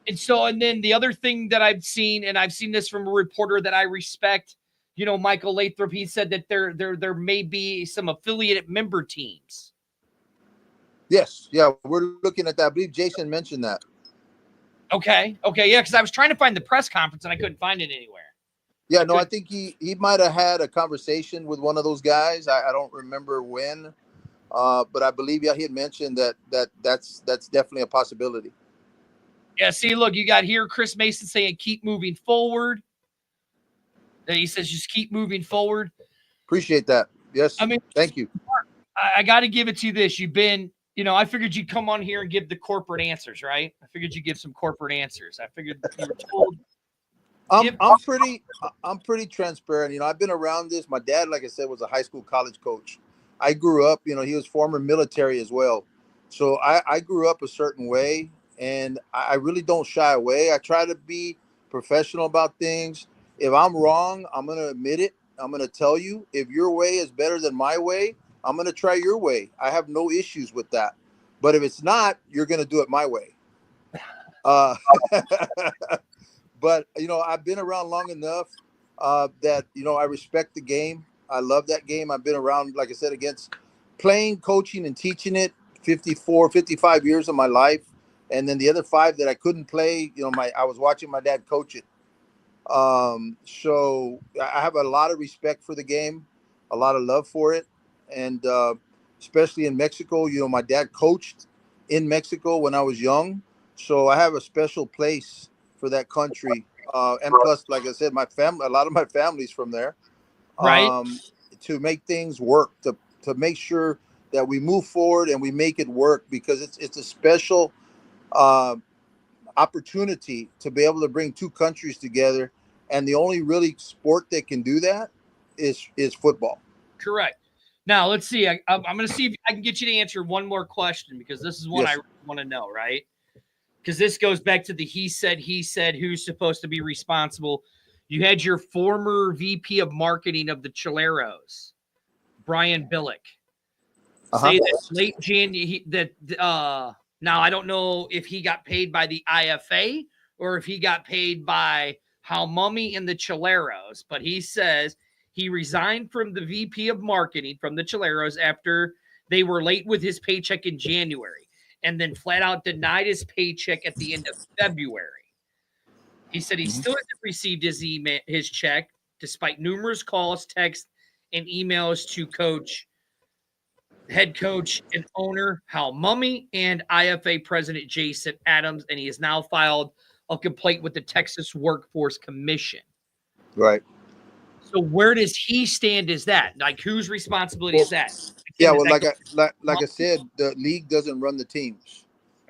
And then the other thing that I've seen, and I've seen this from a reporter that I respect, Michael Lathrop, he said that there may be some affiliated member teams. Yes. Yeah. We're looking at that. I believe Jason mentioned that. Okay. Yeah, because I was trying to find the press conference and I couldn't find it anywhere. Yeah, no, I think he might have had a conversation with one of those guys. I don't remember when, but I believe he had mentioned that's definitely a possibility. Yeah, see, look, you got here Chris Mason saying keep moving forward. Then he says just keep moving forward. Appreciate that. Yes. I mean, thank you. I got to give it to you this. You've been, I figured you'd come on here and give the corporate answers, right? I figured you'd give some corporate answers. I figured you were told. I'm pretty transparent. I've been around this. My dad, like I said, was a high school college coach. I grew up, he was former military as well. So I grew up a certain way, and I really don't shy away. I try to be professional about things. If I'm wrong, I'm going to admit it. I'm going to tell you. If your way is better than my way, I'm going to try your way. I have no issues with that. But if it's not, you're going to do it my way. But I've been around long enough that I respect the game. I love that game. I've been around, like I said, against playing, coaching, and teaching it 55 years of my life, and then the other 5 that I couldn't play. I was watching my dad coach it. So I have a lot of respect for the game, a lot of love for it, and especially in Mexico. My dad coached in Mexico when I was young, so I have a special place for that country. And plus, like I said, a lot of my family's from there. Right. To make things work, to make sure that we move forward and we make it work, because it's a special opportunity to be able to bring 2 countries together, and the only really sport that can do that is football. Correct. Now let's see. I'm going to see if I can get you to answer one more question, because this is one I really want to know, right? Because this goes back to the he said, who's supposed to be responsible. You had your former VP of marketing of the Chileros, Brian Billick, say that late January, now I don't know if he got paid by the IFA or if he got paid by How Mummy and the Chileros, but he says he resigned from the VP of marketing from the Chileros after they were late with his paycheck in January, and then flat out denied his paycheck at the end of February. He said he still hasn't received his check, despite numerous calls, texts, and emails to head coach and owner Hal Mummy and IFA president Jason Adams, and he has now filed a complaint with the Texas Workforce Commission. Right. So where does he stand as that? Like, whose responsibility is that? Yeah, well, like I said, the league doesn't run the teams.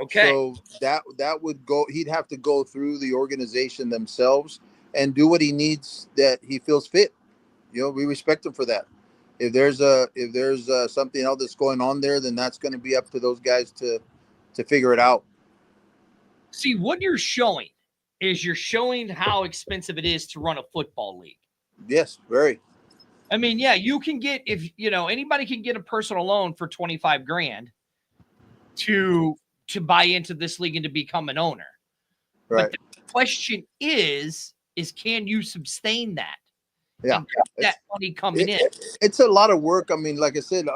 Okay. So that would go. He'd have to go through the organization themselves and do what he needs, that he feels fit. We respect him for that. If there's something else that's going on there, then that's going to be up to those guys to figure it out. See, what you're showing is you're showing how expensive it is to run a football league. Yes, very. I mean, yeah, you can get, if anybody can get a personal loan for $25,000 to buy into this league and to become an owner. Right. But the question is can you sustain that? Yeah, that money coming in. It's a lot of work. I mean, like I said,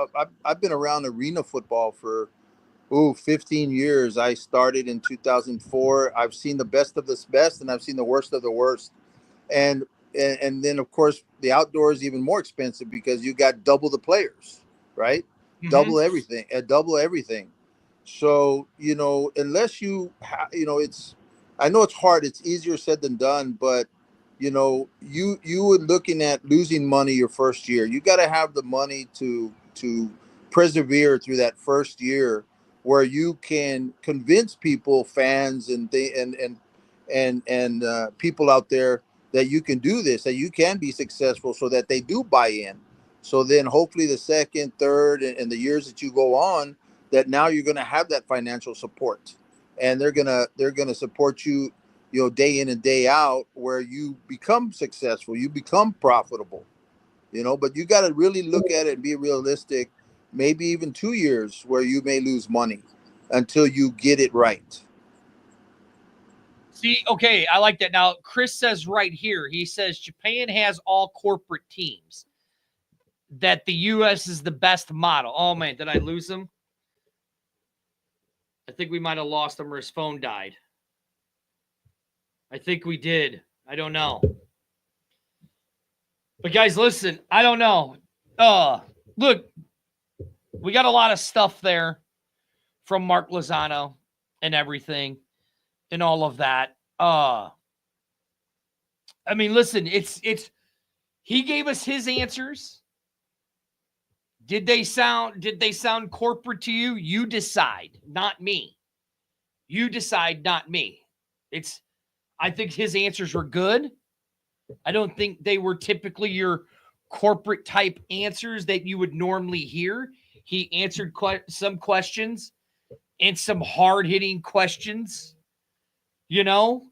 I've been around arena football for 15 years. I started in 2004. I've seen the best of the best, and I've seen the worst of the worst. And then, of course, the outdoor is even more expensive because you got double the players, right? Mm-hmm. Double everything. So, unless I know it's hard. It's easier said than done, but you were looking at losing money your first year. You got to have the money to persevere through that first year, where you can convince people, fans, and people out there that you can do this, that you can be successful, so that they do buy in. So then hopefully the second, third, and the years that you go on, that now you're going to have that financial support, and they're going to support you, day in and day out, where you become successful, you become profitable, but you got to really look at it and be realistic. Maybe even 2 years where you may lose money until you get it right. See, okay, I like that. Now, Chris says right here, he says Japan has all corporate teams, that the U.S. is the best model. Oh, man, did I lose him? I think we might have lost him, or his phone died. I think we did. I don't know. But guys, listen, I don't know. Look, we got a lot of stuff there from Mark Lozano and everything and all of that. I mean, listen, it's he gave us his answers. Did they sound corporate to you? You decide, not me. You decide, not me. I think his answers were good. I don't think they were typically your corporate type answers that you would normally hear. He answered some questions and some hard-hitting questions. You know?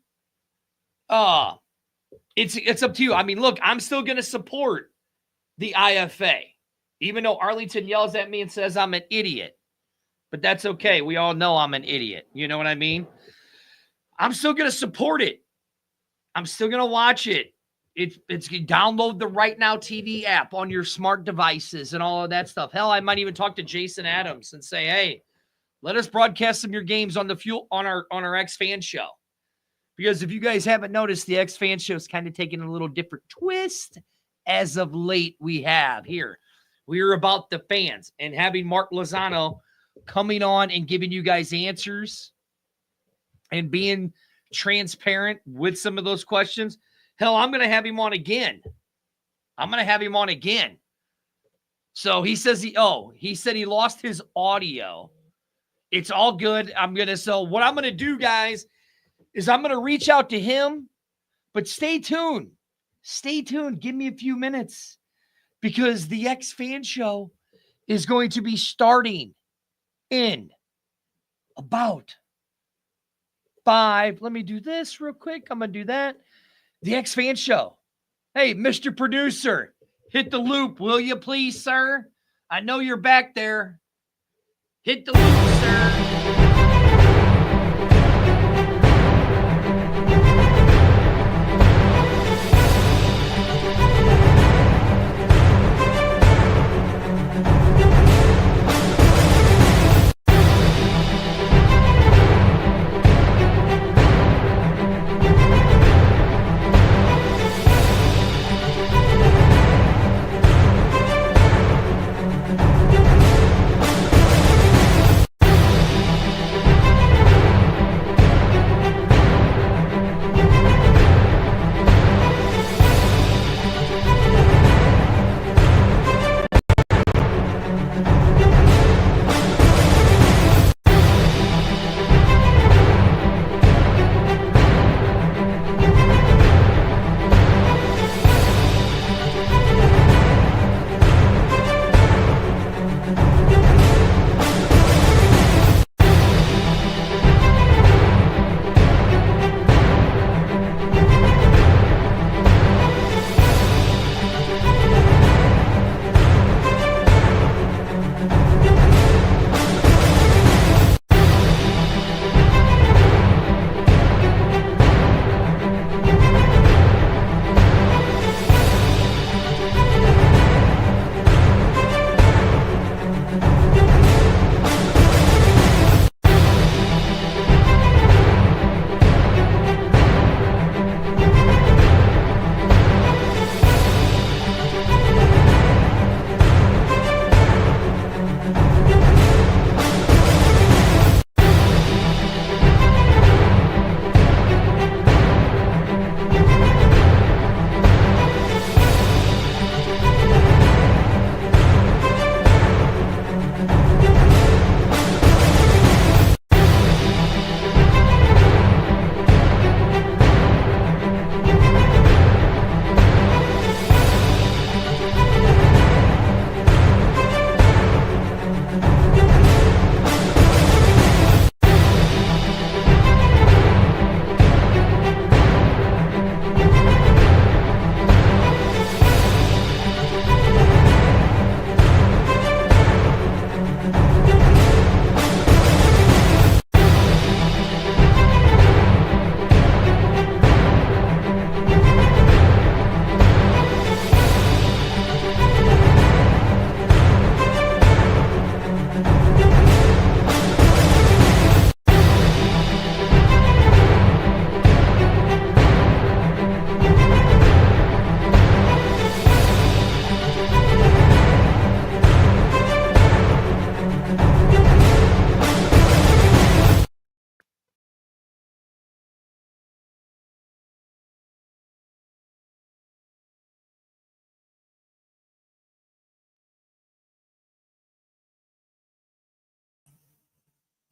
It's up to you. I mean, look, I'm still going to support the IFA, even though Arlington yells at me and says I'm an idiot. But that's okay. We all know I'm an idiot. You know what I mean? I'm still going to support it. I'm still going to watch it. It's download the Right Now TV app on your smart devices and all of that stuff. Hell, I might even talk to Jason Adams and say, hey, let us broadcast some of your games on our X Fan Show. Because if you guys haven't noticed, the X Fan Show is kind of taking a little different twist as of late. We are about the fans, and having Mark Lozano coming on and giving you guys answers and being transparent with some of those questions. Hell, I'm going to have him on again. So he says he said he lost his audio. It's all good. So what I'm going to do, guys, is I'm going to reach out to him, but stay tuned. Stay tuned. Give me a few minutes because the X Fan Show is going to be starting in about 5. Let me do this real quick. I'm going to do that. The X Fan Show. Hey, Mr. Producer, hit the loop, will you please, sir? I know you're back there. Hit the loop, sir.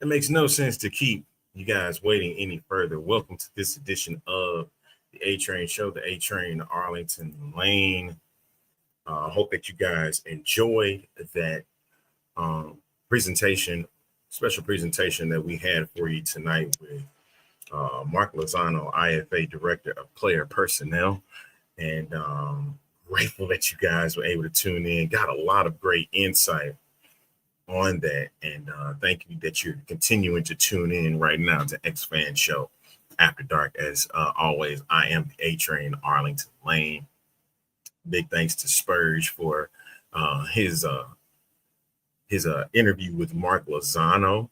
It makes no sense to keep you guys waiting any further. Welcome to this edition of the A Train Show, the A Train Arlington Lane. Hope that you guys enjoyed that special presentation that we had for you tonight with Mark Lozano, IFA Director of Player Personnel. And grateful that you guys were able to tune in. Got a lot of great insight on that. And thank you that you're continuing to tune in right now to X Fan Show After Dark. As always, I am the A Train Arlington Lane. Big thanks to Spurge for his interview with Mark Lozano.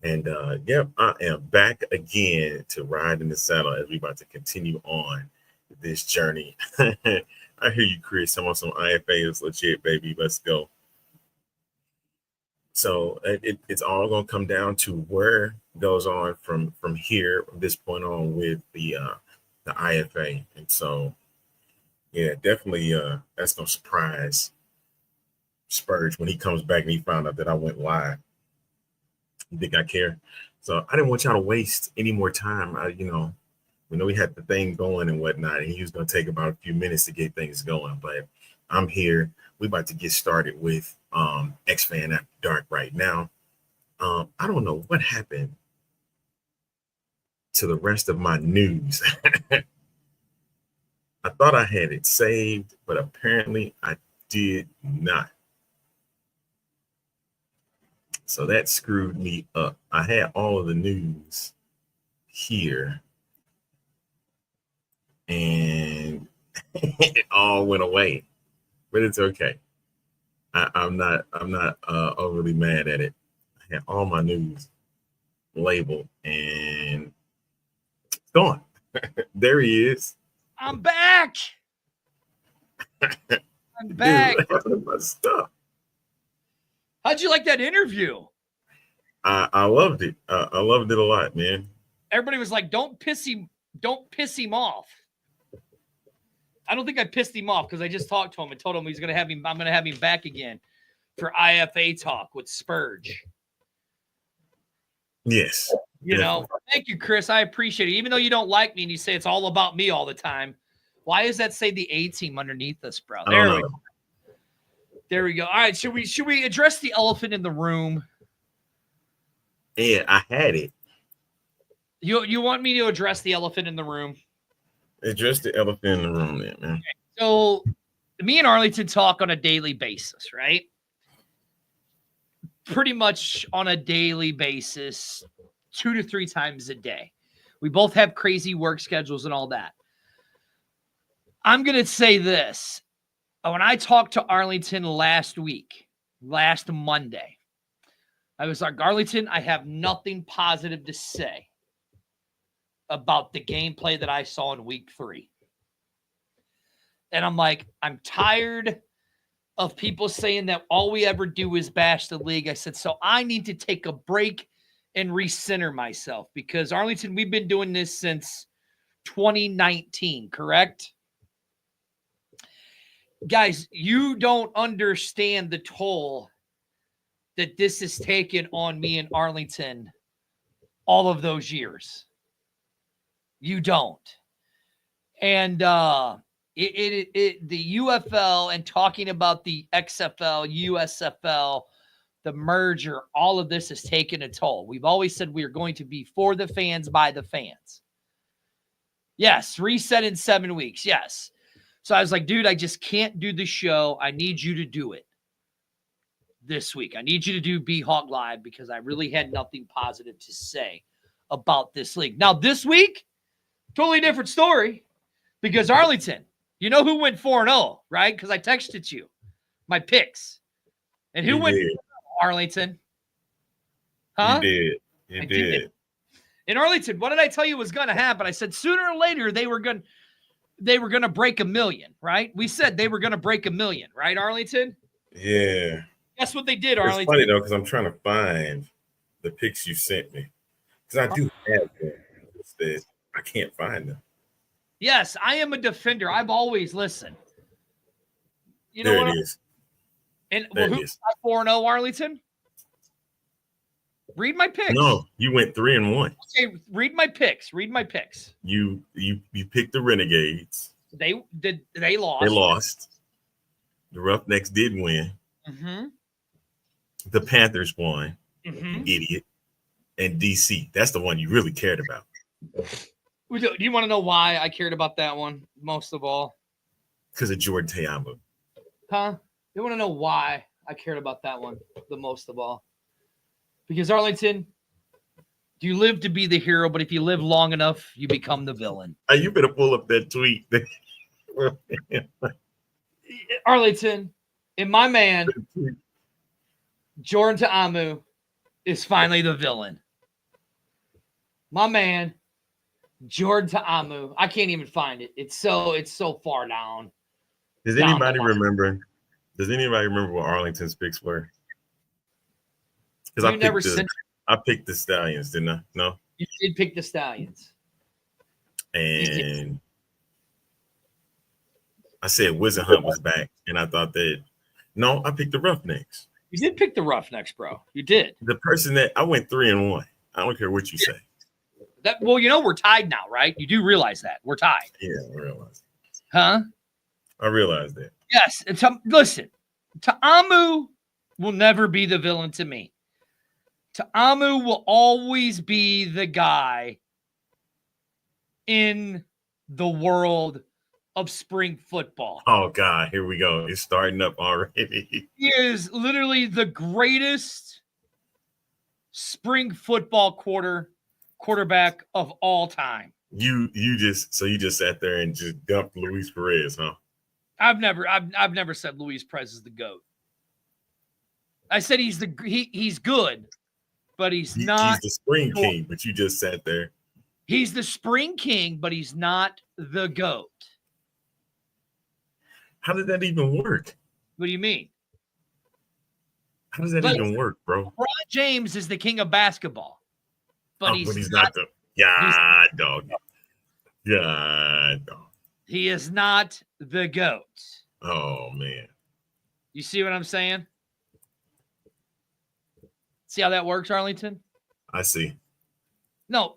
And yep, I am back again to ride in the saddle as we about to continue on this journey. I hear you, Chris. I'm on some IFA is legit, baby. Let's go. So it's all going to come down to where it goes on from here, from this point on with the IFA. And so, yeah, definitely that's going to surprise Spurge when he comes back and he found out that I went live. You think I care? So I didn't want y'all to waste any more time. We know we had the thing going and whatnot, and he was going to take about a few minutes to get things going. But I'm here. We're about to get started with X Fan After Dark right now. I don't know what happened to the rest of my news. I thought I had it saved, but apparently I did not. So that screwed me up. I had all of the news here, and it all went away. But it's okay. I'm not overly mad at it. I had all my news labeled, and it's gone. There he is. I'm back. I'm back. Dude, what happened to my stuff? How'd you like that interview? I loved it. I loved it a lot, man. Everybody was like, don't piss him off. I don't think I pissed him off because I just talked to him and told him I'm gonna have him back again for IFA talk with Spurge. Yes. Thank you, Chris. I appreciate it. Even though you don't like me and you say it's all about me all the time, why does that say the A team underneath us, bro? There we go. All right, should we address the elephant in the room? Yeah, I had it. You want me to address the elephant in the room? Address the elephant in the room, then, man. Okay. So, me and Arlington talk on a daily basis, right? Pretty much on a daily basis, 2 to 3 times a day. We both have crazy work schedules and all that. I'm going to say this. When I talked to Arlington last Monday, I was like, Arlington, I have nothing positive to say about the gameplay that I saw in week 3. And I'm like, I'm tired of people saying that all we ever do is bash the league. I said, so I need to take a break and recenter myself because Arlington, we've been doing this since 2019, correct? Guys, you don't understand the toll that this has taken on me and Arlington all of those years. You don't. And the UFL and talking about the XFL, USFL, the merger, all of this has taken a toll. We've always said we are going to be for the fans, by the fans. Yes, reset in 7 weeks. Yes. So I was like, dude, I just can't do the show. I need you to do it this week. I need you to do B-Hawk Live because I really had nothing positive to say about this league. Now, this week, totally different story because Arlington, you know who went 4-0, right? Because I texted you my picks. And who went 4-0, Arlington? Huh? You did. In Arlington, what did I tell you was going to happen? I said sooner or later they were going to break 1 million, right? We said they were going to break 1 million, right, Arlington? Yeah. That's what they did, Arlington. It's funny, though, because I'm trying to find the pics you sent me. Because I do have them. It's that I can't find them. Yes, I am a defender. I've always listened. You know there what? It is. And who got 4-0, Arlington? Read my picks. No, you went 3-1. Okay, read my picks. You picked the Renegades. They lost. They lost. The Roughnecks did win. Mm-hmm. The Panthers won. Mm-hmm. Idiot. And DC. That's the one you really cared about. Do you want to know why I cared about that one most of all? Because of Jordan Teamu. Huh? You want to know why I cared about that one the most of all? Because Arlington, you live to be the hero, but if you live long enough, you become the villain. You better pull up that tweet. Arlington, and my man, Jordan Ta'amu, is finally the villain. My man, Jordan Ta'amu. I can't even find it. It's so far down. Does anybody remember what Arlington's picks were? Because I picked the Stallions, didn't I? No? You did pick the Stallions. And I said Whisenhunt was back, and I thought that I picked the Roughnecks. You did pick the Roughnecks, bro. You did. The person that I went 3-1. I don't care what you say. We're tied now, right? You do realize that we're tied. Yeah, I realize. Huh? I realize that. Yes. Listen, Ta'amu will never be the villain to me. Ta'amu will always be the guy in the world of spring football. Oh, God, here we go. It's starting up already. He is literally the greatest spring football quarterback of all time. You just sat there and just dumped Luis Perez, huh? I've never said Luis Perez is the GOAT. I said he's good, but he's not. He's the spring king, but you just sat there. He's the spring king, but he's not the GOAT. How did that even work? What do you mean? How does that even work, bro? LeBron James is the king of basketball, but he's not the dog. Yeah, dog. He is not the GOAT. Oh, man. You see what I'm saying? See how that works, Arlington? I see. No,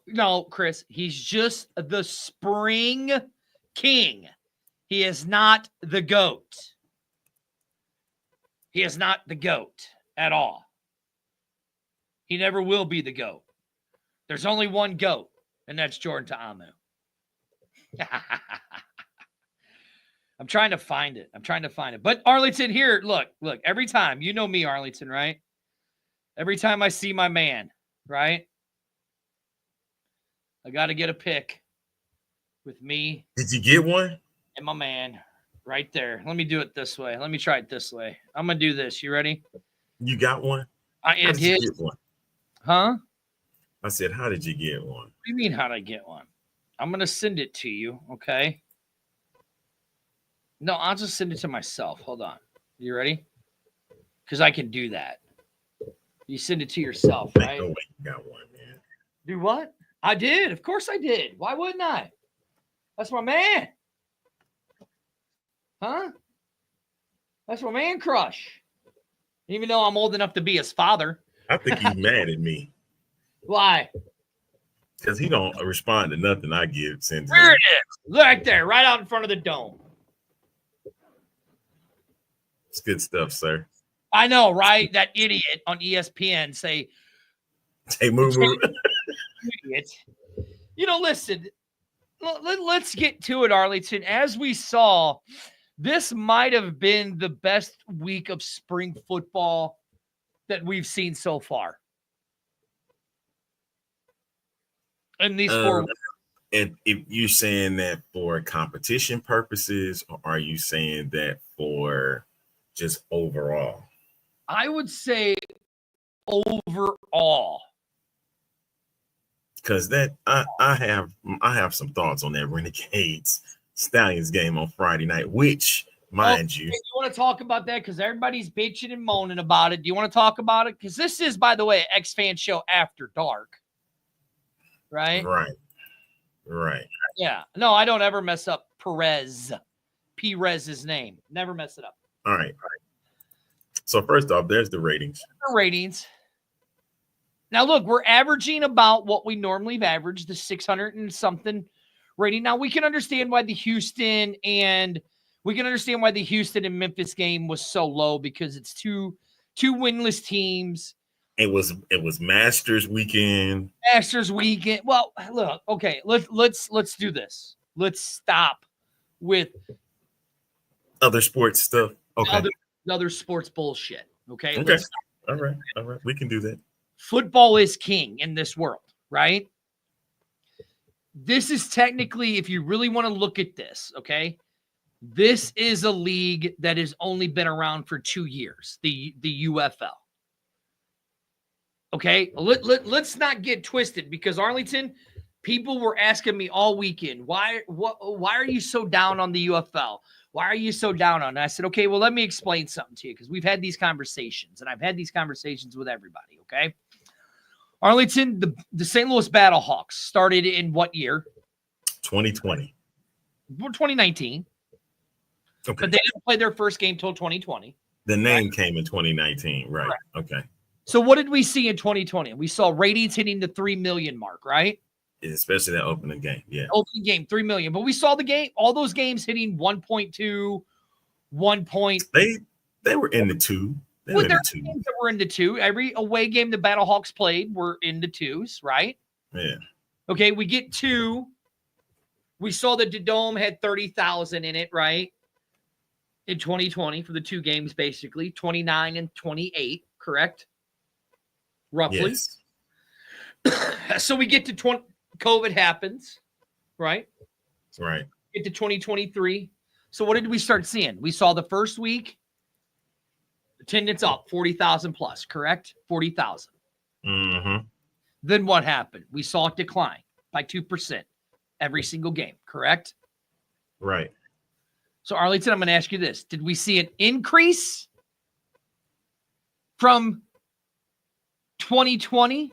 Chris. He's just the spring king. He is not the GOAT. He is not the GOAT at all. He never will be the GOAT. There's only one GOAT, and that's Jordan Ta'amu. I'm trying to find it. But Arlington, here, look, every time, you know me, Arlington, right? Every time I see my man, right? I got to get a pic with me. Did you get one? And my man right there. Let me do it this way. Let me try it this way. I'm going to do this. You ready? You got one? I did. You get one? Huh? I said, how did you get one? What do you mean, how did I get one? I'm going to send it to you, okay? No, I'll just send it to myself. Hold on. You ready? Because I can do that. You send it to yourself, right? No way you got one, man. Do what? I did. Of course I did. Why wouldn't I? That's my man. Huh? That's my man crush. Even though I'm old enough to be his father. I think he's mad at me. Why? Because he don't respond to nothing I give. There it is. Right there. Right out in front of the dome. It's good stuff, sir. I know, right? That idiot on ESPN say, hey, moo. Idiot. Listen, let's get to it, Arlington. As we saw, this might have been the best week of spring football that we've seen so far. In these 4 weeks. And if you're saying that for competition purposes, or are you saying that for just overall? I would say overall. Because that I have some thoughts on that Renegades Stallions game on Friday night, which, mind you. You want to talk about that? Because everybody's bitching and moaning about it. Do you want to talk about it? Because this is, by the way, an X-Fan show after dark. Right? Right. Yeah. No, I don't ever mess up Perez's name. Never mess it up. All right. So first off, there's the ratings. The ratings. Now, look, we're averaging about what we normally have averaged, the 600 and something rating. Now, we can understand why the Houston and Memphis game was so low because it's two winless teams. It was Masters weekend. Well, look, okay, let's do this. Let's stop with other sports stuff. Okay. Other sports bullshit. Okay. Okay. All right. We can do that. Football is king in this world, right? This is technically, if you really want to look at this, okay, this is a league that has only been around for 2 years, the UFL. Okay, let's not get twisted because Arlington, people were asking me all weekend, why are you so down on the UFL? Why are you so down on it? I said, okay, well, let me explain something to you because we've had these conversations and I've had these conversations with everybody, okay? Arlington, the St. Louis Battlehawks started in what year? 2020. 2019. Okay. But they didn't play their first game till 2020. The name came in 2019, right? Okay. So what did we see in 2020? We saw ratings hitting the 3 million mark, right? Especially that opening game. Yeah. Opening game, 3 million. But we saw all those games hitting 1.2, 1 point. They were in the two. There were games that were in the two. Every away game the Battlehawks played were in the twos, right? Yeah. Okay, we get 2. We saw that the Dome had 30,000 in it, right? In 2020 for the 2 games, basically 29 and 28, correct? Roughly. Yes. So we get to COVID happens, right? Right. Get to 2023. So what did we start seeing? We saw the first week attendance up 40,000 plus, correct? 40,000. Mm-hmm. Then what happened? We saw it decline by 2% every single game, correct? Right. So Arlington, I'm going to ask you this. Did we see an increase from 2020?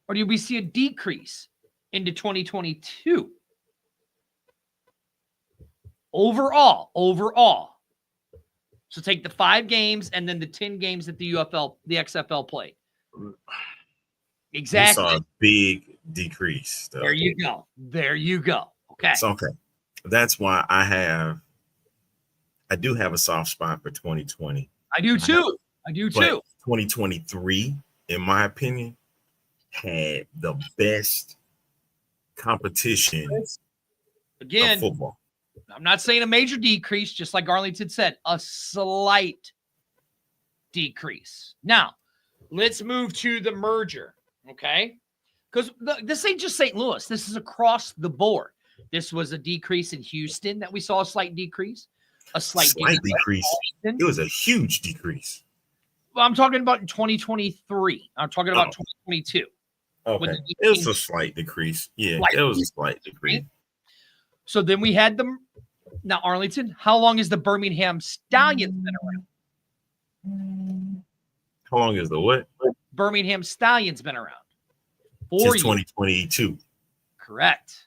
Or did we see a decrease into 2022? Overall. So take the 5 games and then the 10 games that the XFL played. Exactly. We saw a big decrease. Though. There you go. Okay. So, okay. That's why I do have a soft spot for 2020. I do too. But 2023, in my opinion, had the best competition again of football. I'm not saying a major decrease, just like Arlington said, a slight decrease. Now, let's move to the merger, okay? Because this ain't just St. Louis. This is across the board. This was a decrease in Houston that we saw a slight decrease. A slight decrease. It was a huge decrease. Well, I'm talking about in 2023. I'm talking about 2022. Okay. It was a slight decrease. Yeah, it was a slight decrease. So then we had them. Now, Arlington, how long has the Birmingham Stallions been around? How long is the what? Birmingham Stallions been around? Since 2022. Correct.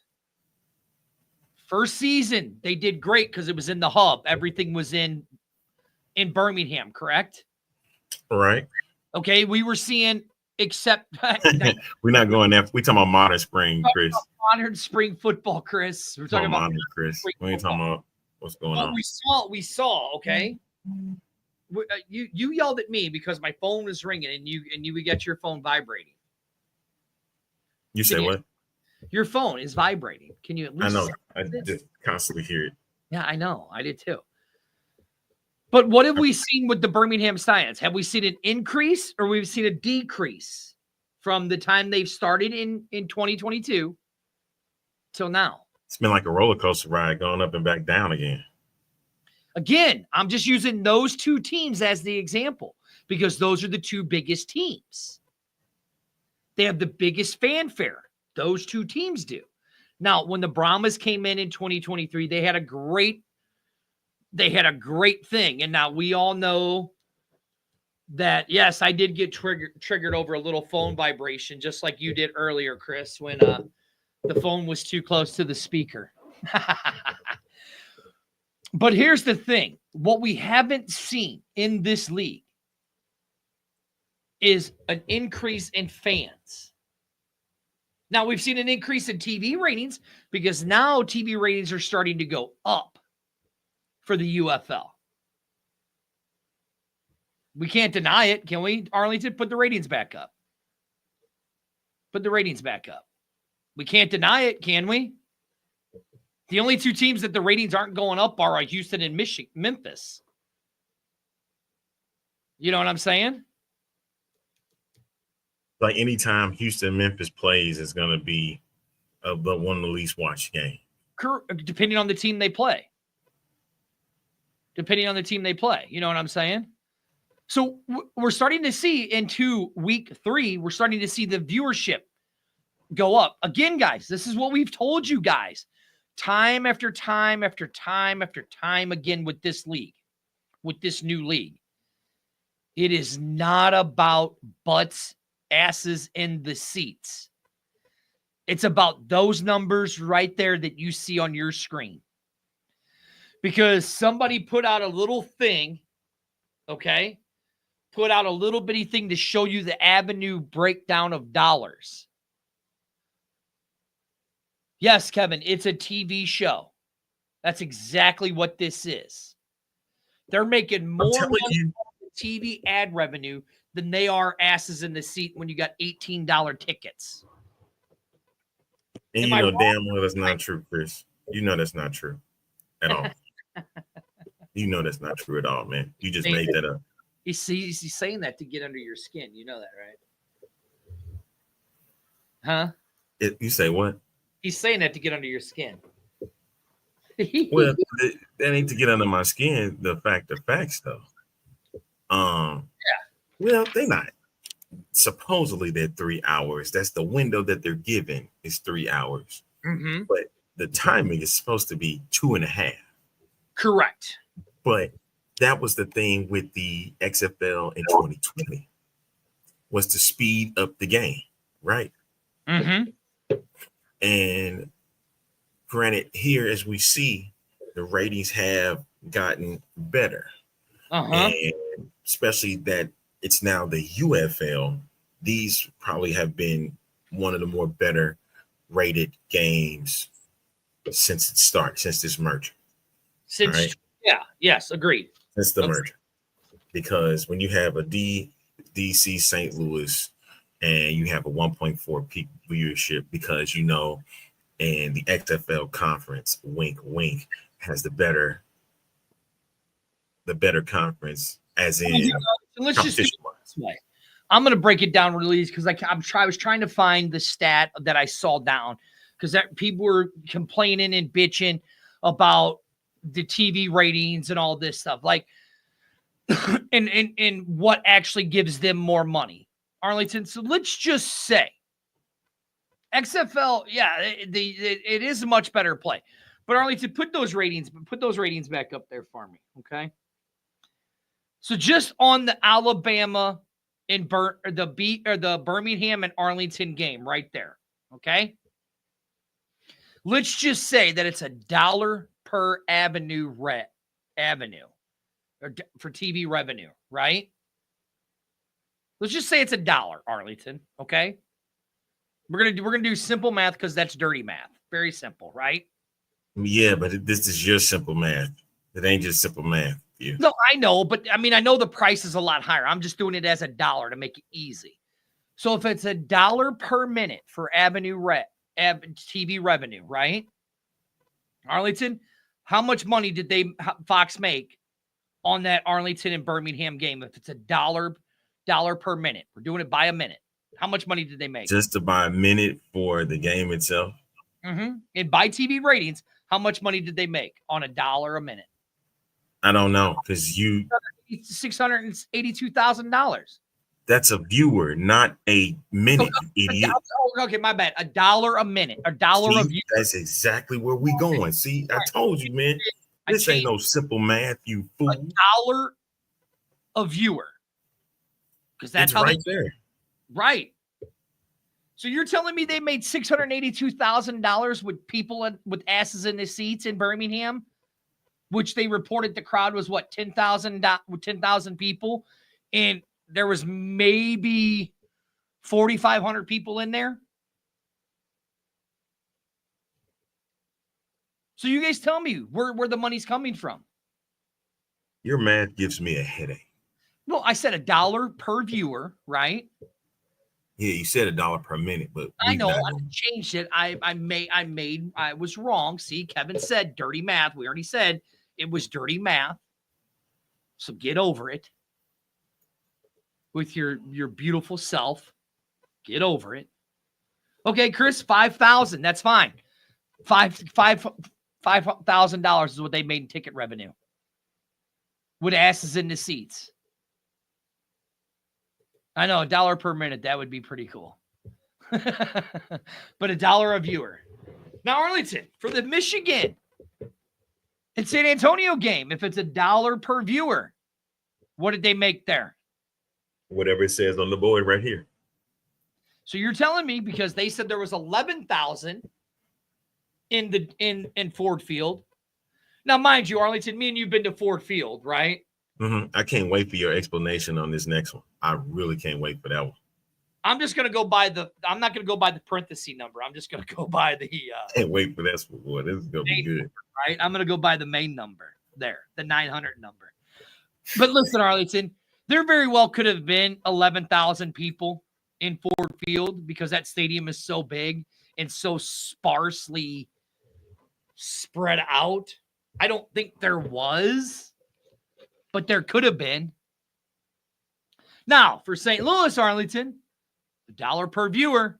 First season, they did great because it was in the hub. Everything was in Birmingham, correct? Right. Okay, we were seeing except we're not going there. We're talking about modern spring, Chris. Modern spring football, Chris. We're talking about modern, Chris. We ain't talking about what's going on. We saw. Okay. You yelled at me because my phone was ringing and we got your phone vibrating. You say what? Your phone is vibrating. Can you at least? I know. I just constantly hear it. Yeah, I know. I did too. But what have we seen with the Birmingham Stallions? Have we seen an increase or we've seen a decrease from the time they've started in 2022 till now? It's been like a roller coaster ride going up and back down again. Again, I'm just using those 2 teams as the example because those are the 2 biggest teams. They have the biggest fanfare. Those 2 teams do. Now, when the Brahmas came in 2023, they had a great thing. And now we all know that, yes, I did get triggered over a little phone vibration, just like you did earlier, Chris, when the phone was too close to the speaker. But here's the thing. What we haven't seen in this league is an increase in fans. Now, we've seen an increase in TV ratings because now TV ratings are starting to go up for the UFL. We can't deny it, can we, Arlington? Put the ratings back up. Put the ratings back up. We can't deny it, can we? The only two teams that the ratings aren't going up are Houston and Memphis. You know what I'm saying? Like anytime Houston Memphis plays is going to be one of the least watched games. Depending on the team they play. Depending on the team they play. You know what I'm saying? So we're starting to see into week 3, we're starting to see the viewership go up. Again, guys, this is what we've told you guys time after time after time after time again with this league, with this new league. It is not about butts, asses in the seats. It's about those numbers right there that you see on your screen. Because somebody put out a little thing, okay? Put out a little bitty thing to show you the avenue breakdown of dollars. Yes, Kevin, it's a TV show. That's exactly what this is. They're making more money on TV ad revenue than they are asses in the seat when you got $18 tickets. And you know damn well that's not true, Chris. You know that's not true at all. You know that's not true at all, man. You just made that up. He's saying that to get under your skin. You know that, right? Huh? You say what? He's saying that to get under your skin. Well, that ain't to get under my skin. The facts, though. Yeah. Well, they're not. Supposedly they're 3 hours. That's the window that they're given is 3 hours. Mm-hmm. But the timing is supposed to be 2.5. Correct. But that was the thing with the XFL in 2020 was to speed up the game, right? Mm-hmm. And granted, here as we see, the ratings have gotten better. And especially that it's now the UFL. These probably have been one of the more better rated games since this merger. Yes, agreed. Since the merger. Because when you have a DC St. Louis and you have a 1.4 peak viewership because and the XFL conference, wink, wink, has the better conference as in let's just do it this way. I'm going to break it down really easy because I was trying to find the stat that I saw down because people were complaining and bitching about the TV ratings and all this stuff. Like, and what actually gives them more money, Arlington. So let's just say XFL, yeah, it is a much better play. But Arlington, put those ratings back up there for me, okay? So just on the Alabama and the Birmingham and Arlington game right there, okay? Let's just say that it's $1 per avenue for TV revenue, right? Let's just say it's $1, Arlington, okay? We're gonna do simple math because that's dirty math. Very simple, right? Yeah, but this is your simple math. It ain't just simple math. Yeah. No, I know, but I mean, I know the price is a lot higher. I'm just doing it as $1 to make it easy. So if it's $1 per minute for TV revenue, right? Arlington, how much money did Fox make on that Arlington and Birmingham game? If it's $1 per minute, we're doing it by a minute. How much money did they make? Just to buy a minute for the game itself? Mm-hmm. And by TV ratings, how much money did they make on $1 a minute? I don't know because $682,000. That's a viewer, not a minute, idiot. Okay, my bad. $1 a minute. $1 a viewer. That's exactly where we going. See, I told you, man. This ain't no simple math, you fool. $1 a viewer. Because that's how right there. Right. So you're telling me they made $682,000 with people with asses in the seats in Birmingham, which they reported the crowd was what, 10,000 people, and there was maybe 4,500 people in there. So you guys tell me where the money's coming from. Your math gives me a headache. Well, I said $1 per viewer, right? Yeah, you said $1 per minute, but I know I changed it. I was wrong. See, Kevin said dirty math. We already said it was dirty math. So get over it. With your beautiful self. Get over it. Okay, Chris, 5,000. That's fine. $5,000 is what they made in ticket revenue. With asses in the seats. I know, $1 per minute. That would be pretty cool. But $1 a viewer. Now, Arlington, for the Michigan and San Antonio game, if it's $1 per viewer, what did they make there? Whatever it says on the board right here. So you're telling me, because they said there was 11,000 in Ford Field. Now, mind you, Arlington, me and you've been to Ford Field, right? Mm-hmm. I can't wait for your explanation on this next one. I really can't wait for that one. I'm just going to go by I'm not going to go by the parenthesis number. I'm just going to go by the. Can't wait for this one, boy. This is going to be good. Number, right? I'm going to go by the main number there, the 900 number. But listen, Arlington, there very well could have been 11,000 people in Ford Field because that stadium is so big and so sparsely spread out. I don't think there was, but there could have been. Now, for St. Louis, Arlington, $1 per viewer,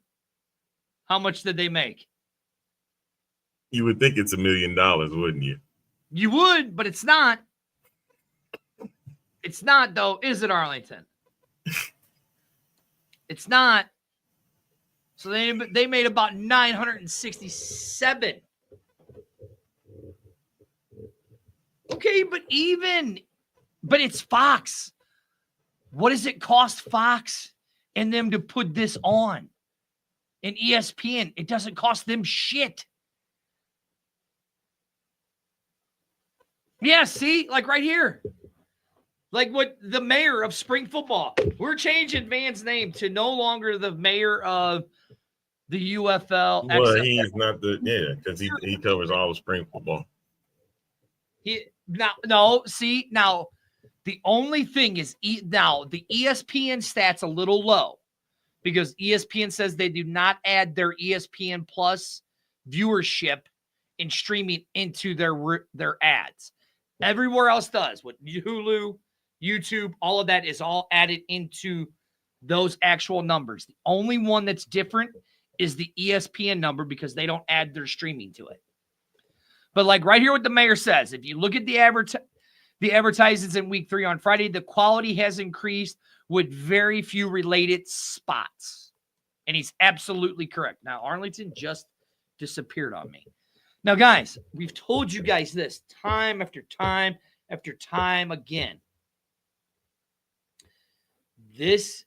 how much did they make? You would think it's $1 million, wouldn't you? You would, but it's not. It's not, though, is it, Arlington? It's not. So they made about 967. Okay, but it's Fox. What does it cost Fox and them to put this on? And ESPN, it doesn't cost them shit. Yeah, see, like right here. Like what the mayor of spring football. We're changing Van's name to no longer the mayor of the UFL. Well, he's not because he covers all of spring football. Now the only thing is now the ESPN stats a little low because ESPN says they do not add their ESPN Plus viewership and streaming into their ads. Everywhere else does. With Hulu, YouTube, all of that is all added into those actual numbers. The only one that's different is the ESPN number because they don't add their streaming to it. But like right here what the mayor says, if you look at the advertisements in week 3 on Friday, the quality has increased with very few related spots. And he's absolutely correct. Now, Arlington just disappeared on me. Now, guys, we've told you guys this time after time after time again. This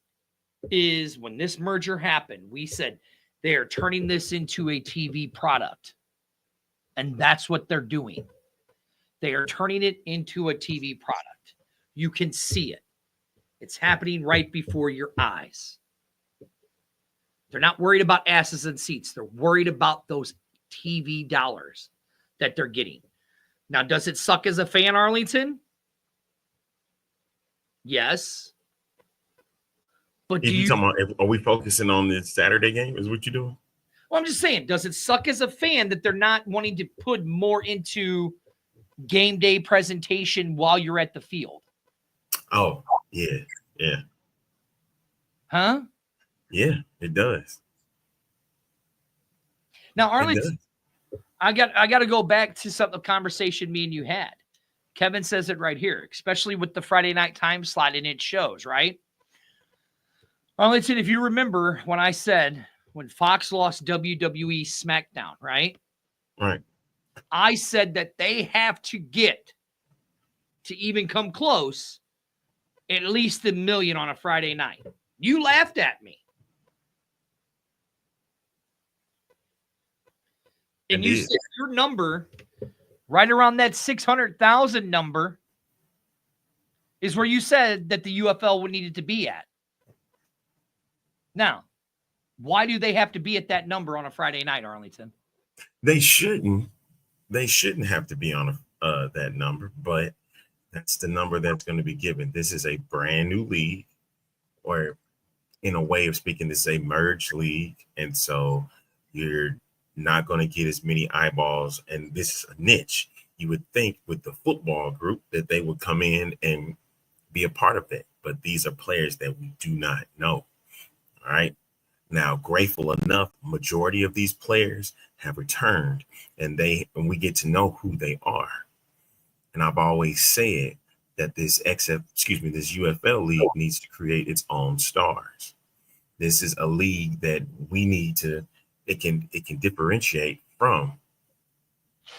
is when this merger happened. We said they are turning this into a TV product. And that's what they're doing. They are turning it into a TV product. You can see it. It's happening right before your eyes. They're not worried about asses and seats. They're worried about those TV dollars that they're getting. Now, does it suck as a fan, Arlington? Yes. But are we focusing on this Saturday game? Is what you're doing? Well, I'm just saying, does it suck as a fan that they're not wanting to put more into game day presentation while you're at the field? Oh, yeah. Huh? Yeah, it does. Now, Arlington, I got to go back to a conversation me and you had. Kevin says it right here, especially with the Friday night time slot and it shows, right? Arlington, if you remember when I said when Fox lost WWE SmackDown, right? Right. I said that they have to get to even come close at least $1 million on a Friday night. You laughed at me. And you said your number right around that 600,000 number is where you said that the UFL would need it to be at. Now, why do they have to be at that number on a Friday night, Arlington? They shouldn't. They shouldn't have to be on that number, but that's the number that's going to be given. This is a brand new league, or in a way of speaking, this is a merged league, and so you're not going to get as many eyeballs. And this is a niche. You would think with the football group that they would come in and be a part of that, but these are players that we do not know. All right. Now, grateful enough, majority of these players have returned, and we get to know who they are. And I've always said that this UFL league needs to create its own stars. This is a league that we need to. It can differentiate from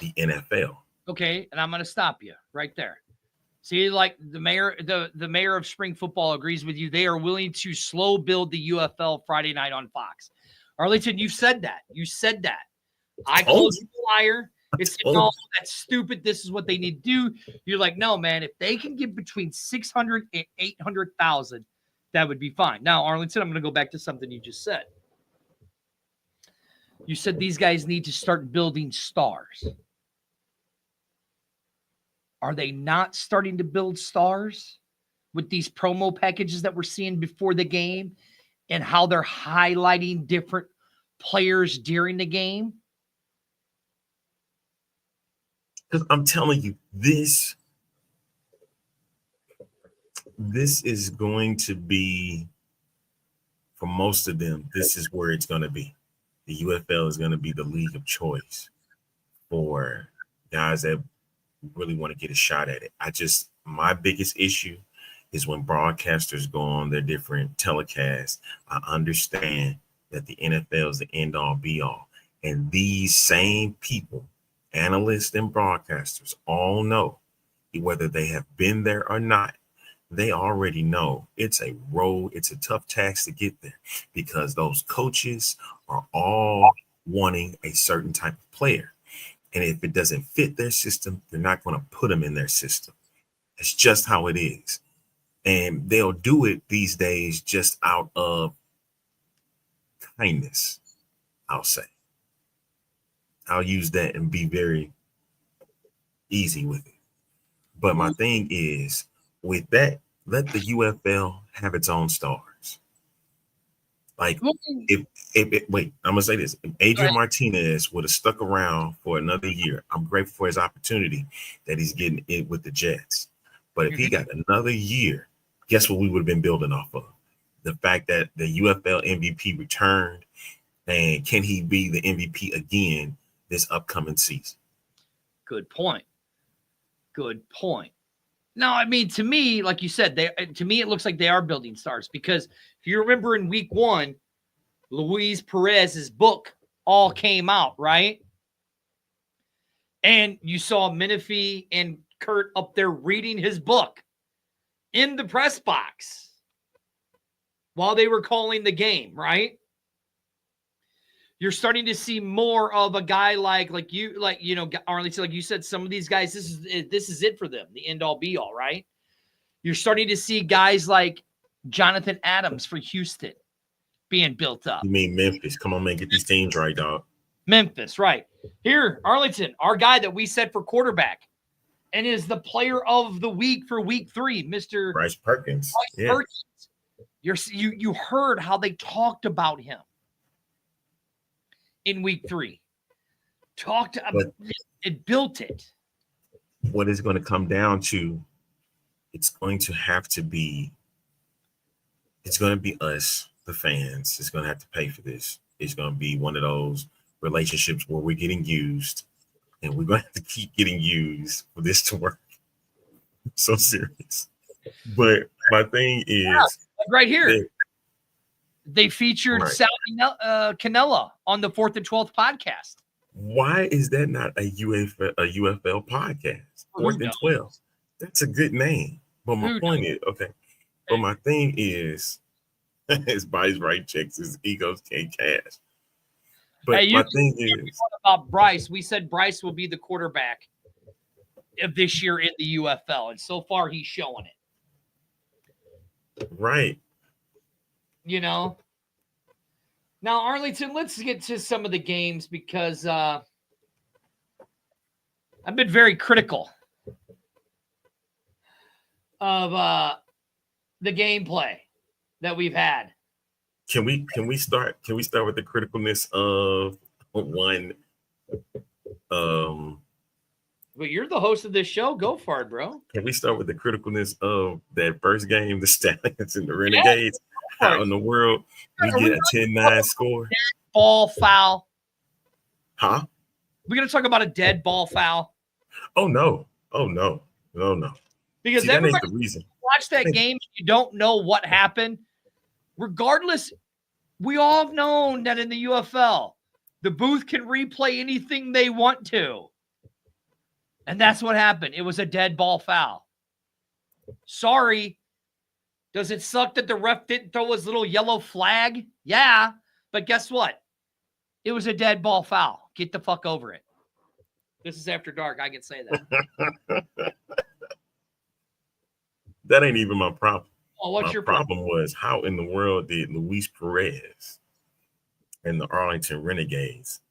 the NFL. Okay, and I'm going to stop you right there. See, like the mayor of spring football agrees with you. They are willing to slow build the UFL Friday night on Fox. Arlington, you said that. You said that. I called you a liar. It's no, that's stupid. This is what they need to do. You're like, no, man. If they can get between 600 and 800,000, that would be fine. Now, Arlington, I'm going to go back to something you just said. You said these guys need to start building stars. Are they not starting to build stars with these promo packages that we're seeing before the game and how they're highlighting different players during the game? Because I'm telling you, this is going to be, for most of them, this is where it's going to be. The UFL is going to be the league of choice for guys that really want to get a shot at it. My biggest issue is when broadcasters go on their different telecasts. I understand that the NFL is the end all be all. And these same people, analysts and broadcasters, all know, whether they have been there or not, they already know it's a road. It's a tough task to get there because those coaches are all wanting a certain type of player. And if it doesn't fit their system, they're not going to put them in their system. It's just how it is. And they'll do it these days just out of kindness, I'll say. I'll use that and be very easy with it. But my thing is, with that, let the UFL have its own stars. Like, wait, I'm gonna say this. If Adrian Martinez would have stuck around for another year, I'm grateful for his opportunity that he's getting it with the Jets. But if he got another year, guess what we would have been building off of? The fact that the UFL MVP returned, and can he be the MVP again this upcoming season? Good point. Good point. No, I mean, to me, like you said, to me, it looks like they are building stars because if you remember in week 1, Luis Perez's book all came out, right? And you saw Menifee and Kurt up there reading his book in the press box while they were calling the game, right? You're starting to see more of a guy like Arlington, like you said, some of these guys, this is it for them, the end all be all, right? You're starting to see guys like Jonathan Adams for Houston being built up. You mean Memphis? Come on, man, get these teams right, dog. Memphis, right. Here, Arlington, our guy that we set for quarterback and is the player of the week for week 3, Mr. Bryce Perkins. Perkins. You heard how they talked about him in week 3. Talked about it, built it. What is going to come down to, it's going to be us, the fans. It's going to have to pay for this. It's going to be one of those relationships where we're getting used, and we're going to have to keep getting used for this to work. I'm so serious. But my thing is, right here, they featured Sal Canella on the 4th and 12th podcast. Why is that not a UFL podcast? 4th and 12. That's a good name. But my point is, okay. But my thing is, his body's right checks, his egos can't cash. But my thing is about Bryce. We said Bryce will be the quarterback of this year in the UFL, and so far he's showing it. Right. You know. Now, Arlington, let's get to some of the games because I've been very critical of the gameplay that we've had. Can we start with the criticalness of one? But you're the host of this show. Go for it, bro. Can we start with the criticalness of that first game, the Stallions and the Renegades? Yeah, how in the world we get a 10-9 score? Ball foul. Huh? We're going to talk about a dead ball foul. Oh, no. No. Because see, that ain't everybody the reason. Watch that game, you don't know what happened. Regardless, we all have known that in the UFL, the booth can replay anything they want to. And that's what happened. It was a dead ball foul. Sorry. Does it suck that the ref didn't throw his little yellow flag? Yeah. But guess what? It was a dead ball foul. Get the fuck over it. This is After Dark. I can say that. That ain't even my problem. Oh, what's your problem? Was how in the world did Luis Perez and the Arlington Renegades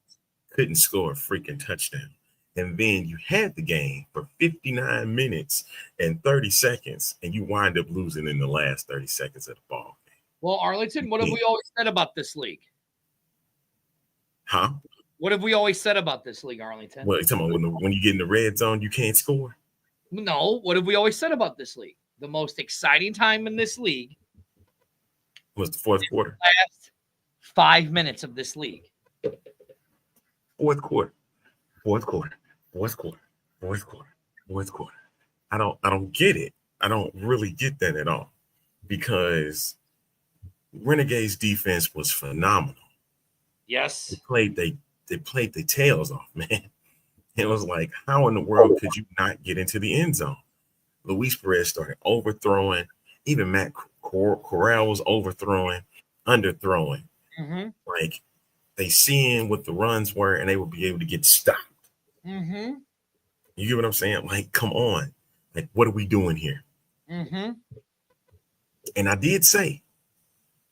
couldn't score a freaking touchdown? And then you had the game for 59 minutes and 30 seconds, and you wind up losing in the last 30 seconds of the ball game. Well, Arlington, what have we always said about this league? Huh? What have we always said about this league, Arlington? Well, you're talking about when you get in the red zone, you can't score? No. What have we always said about this league? The most exciting time in this league was the fourth quarter. Last 5 minutes of this league. Fourth quarter. I don't get it. I don't really get that at all, because Renegades defense was phenomenal. Yes. They played their tails off, man. It was like, how in the world could you not get into the end zone? Luis Perez started overthrowing. Even Matt Corral was overthrowing, underthrowing. Mm-hmm. Like, they seeing what the runs were, and they would be able to get stopped. Mm-hmm. You get what I'm saying? Like, come on. Like, what are we doing here? Mm-hmm. And I did say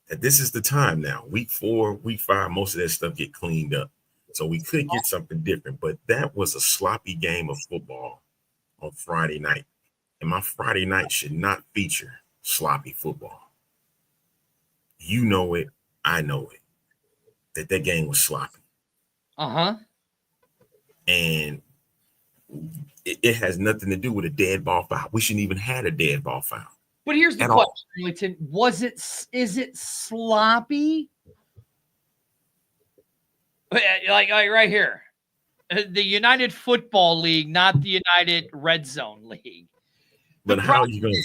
that this is the time now. Week 4, week 5, most of that stuff get cleaned up. So we could get something different. But that was a sloppy game of football on Friday night. And my Friday night should not feature sloppy football. You know it. I know it. That game was sloppy. Uh-huh. And it has nothing to do with a dead ball foul. We shouldn't even had a dead ball foul. But here's the question, Arlington. Is it sloppy? Like right here. The United Football League, not the United Red Zone League. But how are you going to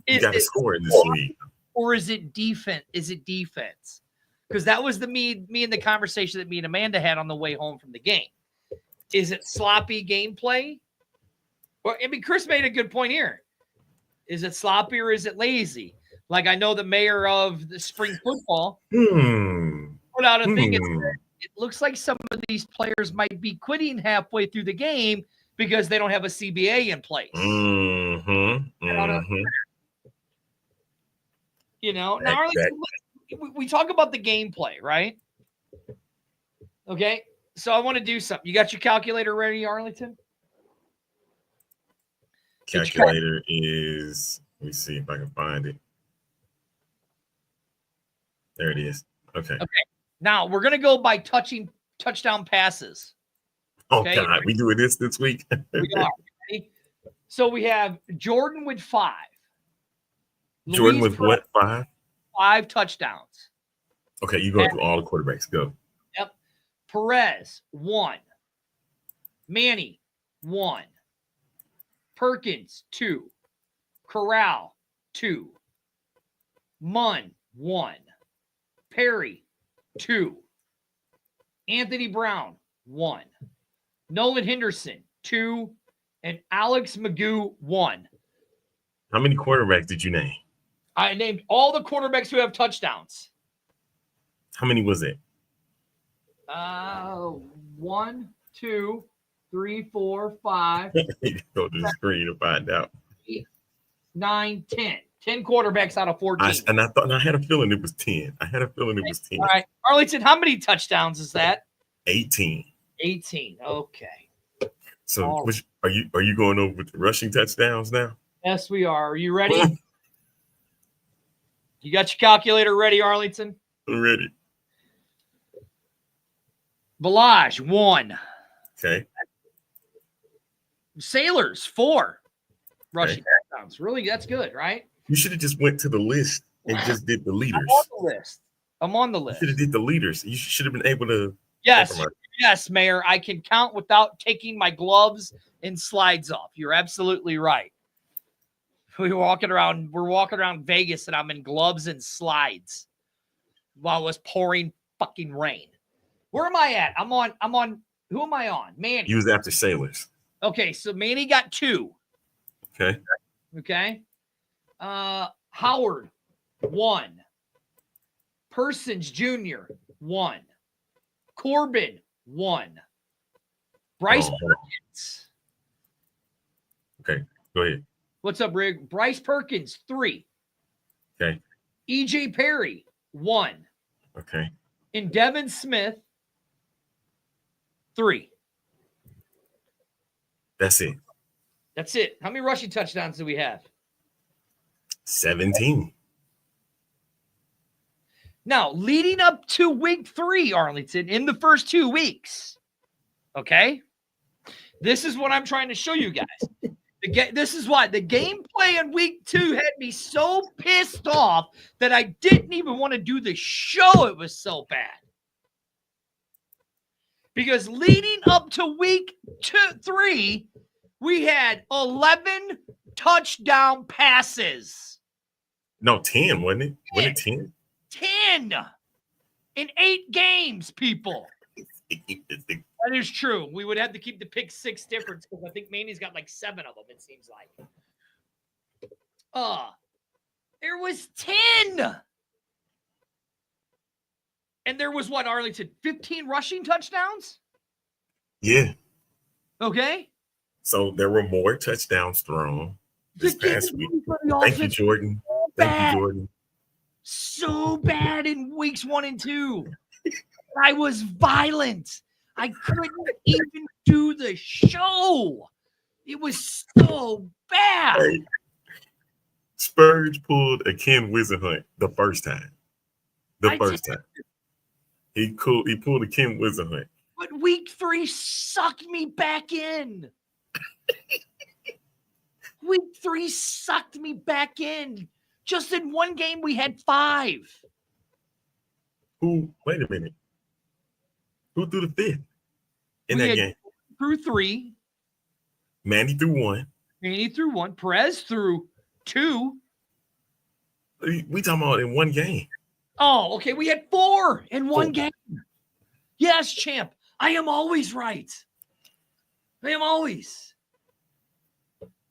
– you got to score in this league. Or is it defense? Because that was me and the conversation that me and Amanda had on the way home from the game. Is it sloppy gameplay? Or, I mean, Chris made a good point here. Is it sloppy or is it lazy? Like, I know the mayor of the spring football put out a thing. It looks like some of these players might be quitting halfway through the game because they don't have a CBA in place. You know, now we talk about the gameplay, right? Okay, so I want to do something. You got your calculator ready, Arlington? Calculator is, let me see if I can find it. There it is. Okay. Now we're gonna go by touchdown passes. Okay? Oh God, we doing this week? We are. Ready? So we have Jordan with 5. Jordan with what? 5? 5 touchdowns. Okay, you go through all the quarterbacks. Go. Yep. Perez 1. Manny 1. Perkins 2. Corral 2. Munn 1. Perry 2. Anthony Brown 1. Nolan Henderson 2. And Alex Magoo 1. How many quarterbacks did you name? I named all the quarterbacks who have touchdowns. How many was it? 1, 2, 3, 4, 5. Go to the screen to find out. 8, 9, 10. 10 quarterbacks out of 14. I had a feeling it was 10. I had a feeling it was 10. All right. Arlington, how many touchdowns is that? 18. 18. Okay. So are you going over with the rushing touchdowns now? Yes, we are. Are you ready? You got your calculator ready, Arlington? I'm ready. Balaj, 1. Okay. Sailors, 4. Rushing touchdowns. Really, that's good, right? You should have just went to the list and just did the leaders. I'm on the list. You should have did the leaders. You should have been able to. Yes, Mayor. I can count without taking my gloves and slides off. You're absolutely right. We're walking around Vegas, and I'm in gloves and slides while it was pouring fucking rain. Where am I at? I'm on. Who am I on? Manny. You was after Sailors. Okay, so Manny got 2. Okay. Howard, 1. Persons Jr., 1. Corbin, 1. Bryce Perkins. Okay, go ahead. What's up, Rig? Bryce Perkins, 3. Okay. EJ Perry, 1. Okay. And Devin Smith, 3. That's it. That's it. How many rushing touchdowns do we have? 17. Now, leading up to week 3, Arlington, in the first 2 weeks, okay? This is what I'm trying to show you guys. This is why the gameplay in week 2 had me so pissed off that I didn't even want to do the show. It was so bad. Because leading up to week 3, we had 11 touchdown passes. No, 10, wasn't it? Wasn't it 10? 10 in 8 games, people. That is true. We would have to keep the pick 6 difference because I think Manny's got like 7 of them, it seems like. There was 10. And there was what, Arlington? 15 rushing touchdowns? Yeah. Okay. So there were more touchdowns thrown this past week. Thank you, Jordan. Thank you, Jordan. So bad in weeks 1 and 2. I was violent. I couldn't even do the show. It was so bad. Hey, Spurge pulled a Ken Whisenhunt the first time. He pulled a Ken Whisenhunt. But week 3 sucked me back in. Week 3 sucked me back in. Just in one game, we had 5. Wait a minute. Who threw the 5th in that game? Threw 3. Manny threw 1. Manny threw 1. Perez threw 2. We talking about in one game. Oh, okay. We had 4 in one game. Yes, champ. I am always right. I am always.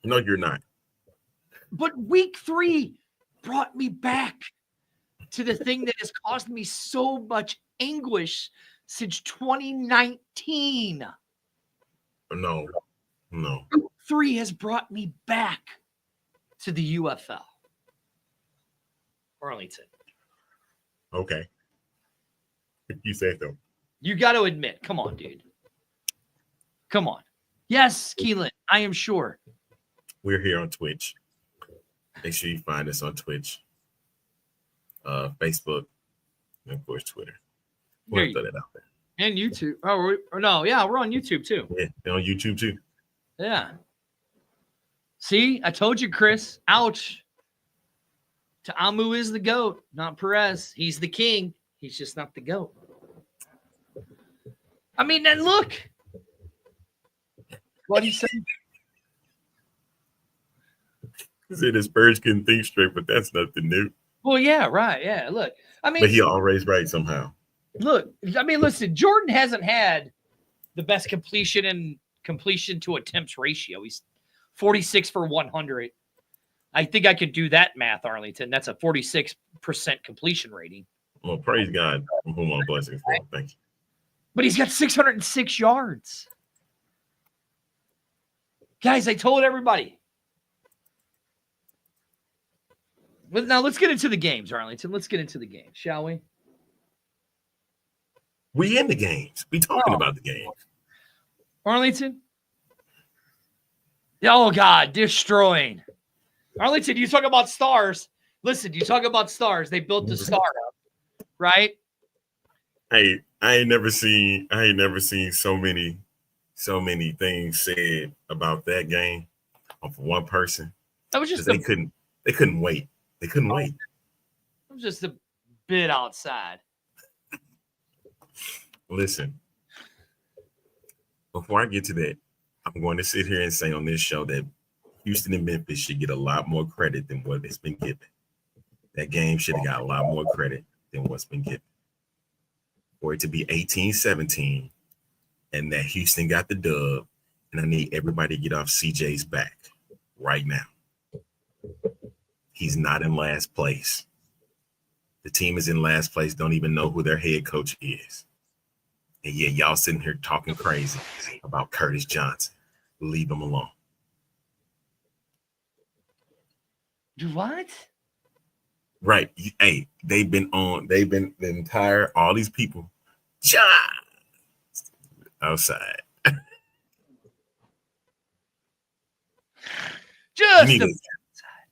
No, you're not. But week 3 brought me back to the thing that has caused me so much anguish since 2019. No. Week 3 has brought me back to the UFL. Arlington. Okay. If you say so. You got to admit. Come on, dude. Come on. Yes, Keelan, I am sure. We're here on Twitch. Make sure you find us on Twitch, Facebook, and of course Twitter. We'll throw that out there. And YouTube. Oh, no, yeah, we're on YouTube too. Yeah, they're on YouTube too. Yeah. See, I told you, Chris. Ouch. Ta'amu is the GOAT, not Perez. He's the king. He's just not the GOAT. I mean, then look. What he said. He said his Spurs couldn't think straight, but that's nothing new. Well, yeah, right. Yeah, look. I mean, but he always right somehow. Look, I mean, listen, Jordan hasn't had the best completion to attempts ratio. He's 46 for 100. I think I could do that math, Arlington. That's a 46% completion rating. Well, praise God from whom all blessings flow. Thank you. But he's got 606 yards. Guys, I told everybody. Well, now let's get into the games, Arlington. Let's get into the games, shall we? We in the games. We talking about the games. Arlington? Oh, God, destroying. Arlington, you talk about stars. Listen, you talk about stars. They built the star up, right? Hey, I ain't never seen so many things said about that game for one person. That was just they couldn't wait. They couldn't wait. It was just a bit outside. Listen, before I get to that, I'm going to sit here and say on this show that Houston and Memphis should get a lot more credit than what it's been given. That game should have got a lot more credit than what's been given. For it to be 18-17 and that Houston got the dub, and I need everybody to get off CJ's back right now. He's not in last place. The team is in last place, don't even know who their head coach is. And yet y'all sitting here talking crazy about Curtis Johnson. Leave him alone. Do what? Right. Hey, they've been the entire, all these people outside. You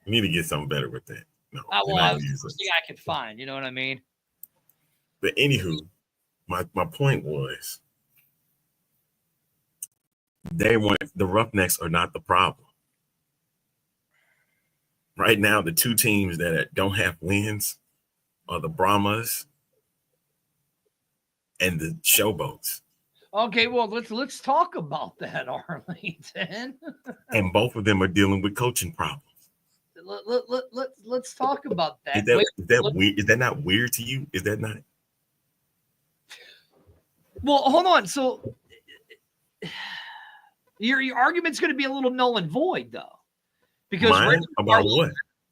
need to get something better with that. No, well, the first thing I could find, you know what I mean? But anywho, my point was the Roughnecks are not the problem. Right now, the two teams that don't have wins are the Brahmas and the Showboats. Okay, well, let's talk about that, Arlington. And both of them are dealing with coaching problems. Let's talk about that. Is that weird? Is that not weird to you? Is that not? Well, hold on. So your argument's going to be a little null and void, though, because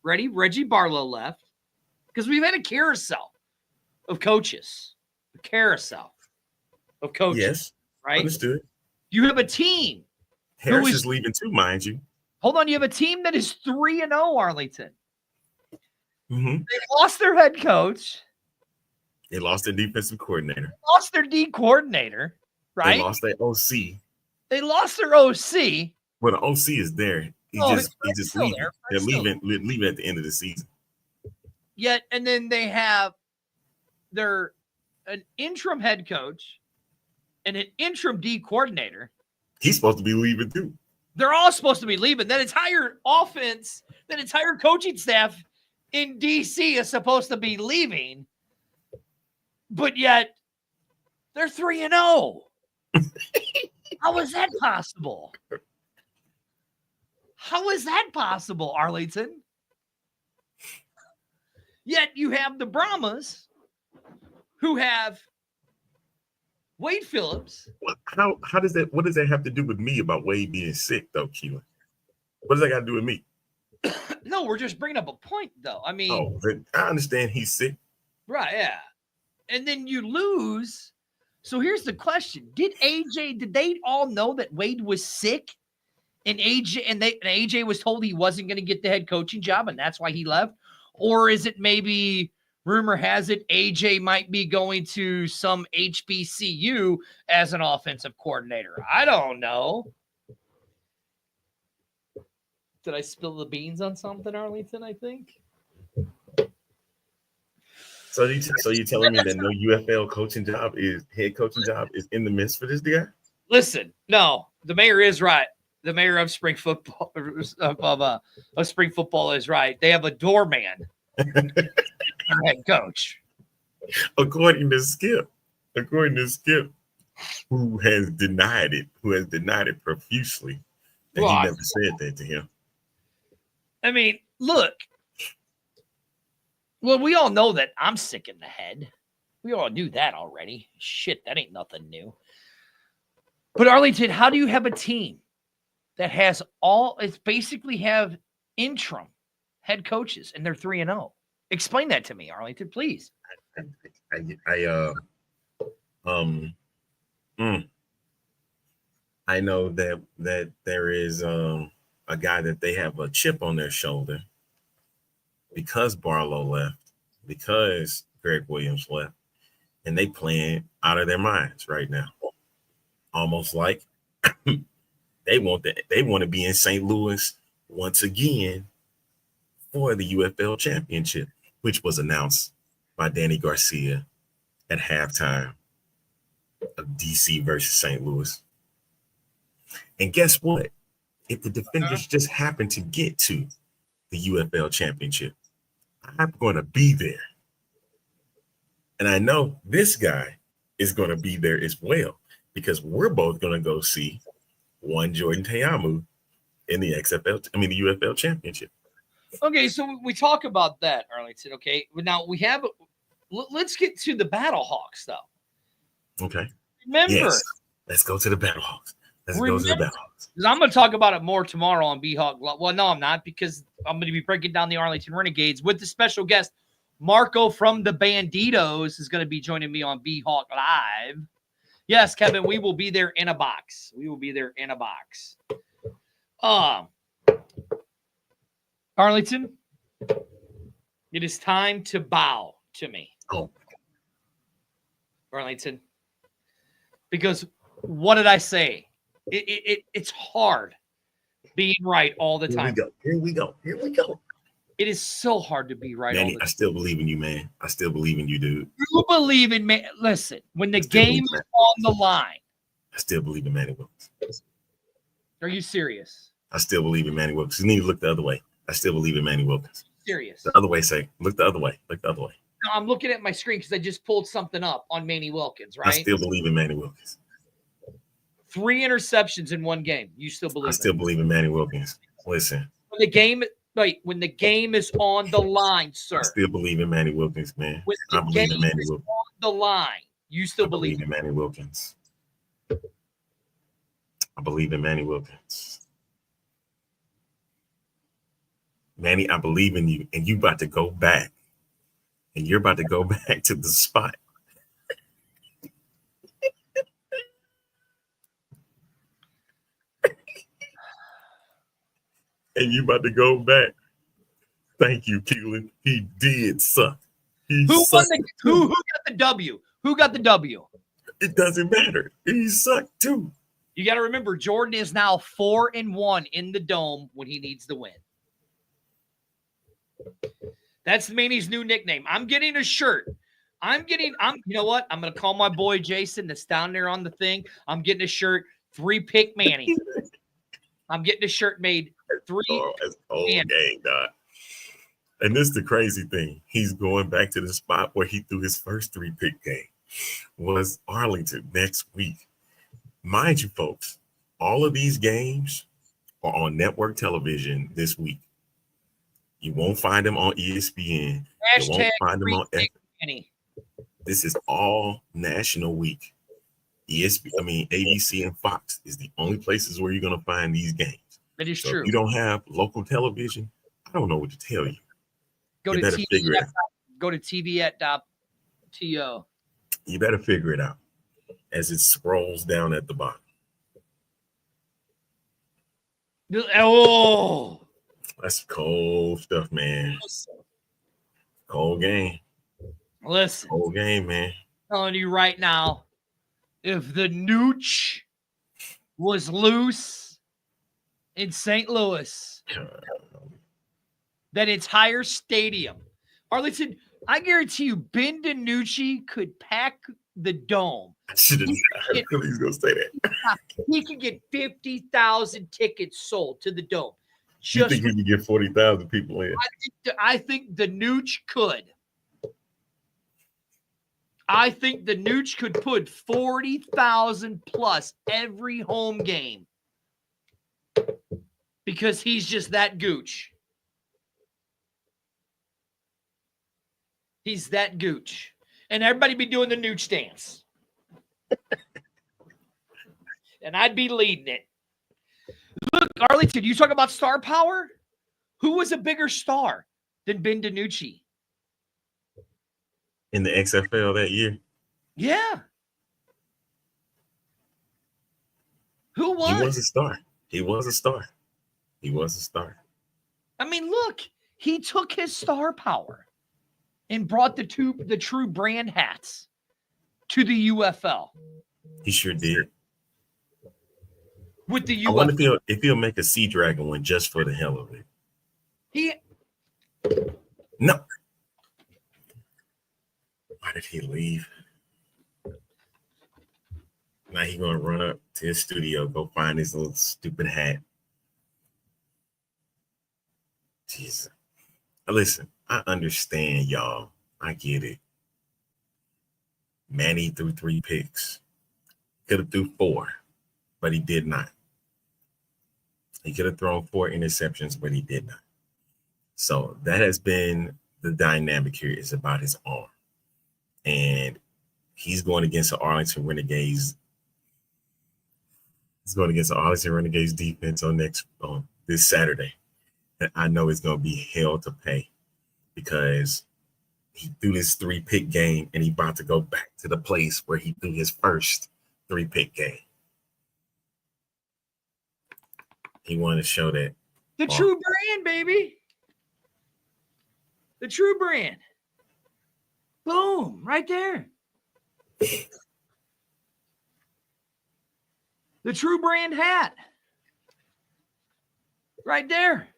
Reggie Barlow left because we've had a carousel of coaches. Yes, right? Understood. You have a team. Harris is leaving too, mind you. Hold on, you have a team that is 3-0, Arlington. Mm-hmm. They lost their head coach. They lost their defensive coordinator. They lost their D coordinator, right? They lost their OC. They lost their OC. Well, the OC is there. He's just leaving. They're leaving at the end of the season. Yet, and then they have an interim head coach and an interim D coordinator. He's supposed to be leaving too. They're all supposed to be leaving. That entire offense, that entire coaching staff in DC is supposed to be leaving. But yet, they're 3-0. How is that possible? How is that possible, Arlington? Yet you have the Brahmas who have Wade Phillips. How does that? What does that have to do with me about Wade being sick, though, Keelan? What does that got to do with me? No, we're just bringing up a point, though. I mean, I understand he's sick, right? Yeah, and then you lose. So here's the question: Did they all know that Wade was sick, and AJ was told he wasn't going to get the head coaching job, and that's why he left? Or is it maybe? Rumor has it AJ might be going to some HBCU as an offensive coordinator. I don't know. Did I spill the beans on something, Arlington? I think. So you're telling me that no UFL head coaching job is in the midst for this guy? Listen, no, the mayor is right. The mayor of Spring Football of Spring Football is right. They have a doorman. Head coach. According to Skip, who has denied it profusely. And he never said that to him. I mean, look. Well, we all know that I'm sick in the head. We all knew that already. Shit, that ain't nothing new. But Arlington, how do you have a team that has basically have interim head coaches and they're 3-0? Explain that to me, Arlington, please. I know that there is a guy that they have a chip on their shoulder because Barlow left, because Greg Williams left, and they playing out of their minds right now. Almost like they want to be in St. Louis once again for the UFL championship, which was announced by Danny Garcia at halftime of DC versus St. Louis. And guess what? If the Defenders just happen to get to the UFL championship, I'm going to be there. And I know this guy is going to be there as well, because we're both going to go see one Jordan Teamu in the the UFL championship. Okay, so we talk about that, Arlington. Okay, now let's get to the Battlehawks, though. Okay. Remember, yes. Let's go to the Battlehawks. Let's go to the Battlehawks. I'm going to talk about it more tomorrow on B-Hawk. Well, no, I'm not, because I'm going to be breaking down the Arlington Renegades with the special guest Marco from the Banditos is going to be joining me on B-Hawk Live. Yes, Kevin, we will be there in a box. We will be there in a box. Arlington, it is time to bow to me. Oh. Arlington. Because what did I say? It's hard being right all the time. Here we go. It is so hard to be right. Manny, I still believe in you, man. I still believe in you, dude. You believe in me. Listen, when the game is on the line. I still believe in Manny Wilkins. Are you serious? I still believe in Manny Wilkins. You need to look the other way. I still believe in Manny Wilkins. Serious. The other way, say. Look the other way. Look the other way. No, I'm looking at my screen because I just pulled something up on Manny Wilkins, right? I still believe in Manny Wilkins. 3 interceptions in one game. You still believe? I still believe in Manny Wilkins. Listen. When the game is on the line, sir. I still believe in Manny Wilkins, man. When I believe in Manny Wilkins. On the line, you still believe in Manny Wilkins. I believe in Manny Wilkins. Manny, I believe in you, and you about to go back. And you're about to go back to the spot. And you about to go back. Thank you, Keelan. He did suck. Who got the W? Who got the W? It doesn't matter. He sucked too. You got to remember, Jordan is now 4-1 in the dome when he needs the win. That's Manny's new nickname. I'm getting a shirt. You know what? I'm going to call my boy Jason that's down there on the thing. I'm getting a shirt, 3-pick Manny. I'm getting a shirt made 3. That's old game, dog. And this is the crazy thing. He's going back to the spot where he threw his first 3-pick game. Was Arlington next week. Mind you, folks, all of these games are on network television this week. You won't find them on ESPN. You won't find them on Manny. This is all national week. ABC and Fox is the only places where you're going to find these games. That is so true. If you don't have local television, I don't know what to tell you. Go to TV@.to. You better figure it out as it scrolls down at the bottom. Oh, that's cold stuff, man. Cold game. Listen. Cold game, man. I'm telling you right now, if the nooch was loose in St. Louis, that entire stadium, Arlington, I guarantee you, Ben DiNucci could pack the dome. I should have heard he's going to say that. He could get 50,000 tickets sold to the dome. You think he could get 40,000 people in? I think the nooch could. I think the nooch could put 40,000 plus every home game because he's just that gooch. He's that gooch. And everybody be doing the nooch dance. And I'd be leading it. Look, Arlington, you talk about star power? Who was a bigger star than Ben DiNucci? In the XFL that year? Yeah. Who was? He was a star. He was a star. He was a star. I mean, look, He took his star power and brought the true brand hats to the UFL. He sure did. With the UFL. I wonder if he'll make a Sea Dragon one just for the hell of it. No. Why did he leave? Now he's gonna run up to his studio, go find his little stupid hat. Jesus. Listen, I understand, y'all. I get it. Manny threw 3 picks. Could have threw 4, but he did not. He could have thrown 4 interceptions, but he did not. So that has been the dynamic here, is about his arm. And he's going against the Arlington Renegades. He's going against the Arlington Renegades defense on this Saturday. And I know it's going to be hell to pay, because he threw this 3-pick game and he about to go back to the place where he threw his first 3-pick game. He wanted to show that the true brand, baby. The true brand. Boom, right there. The true brand hat. Right there.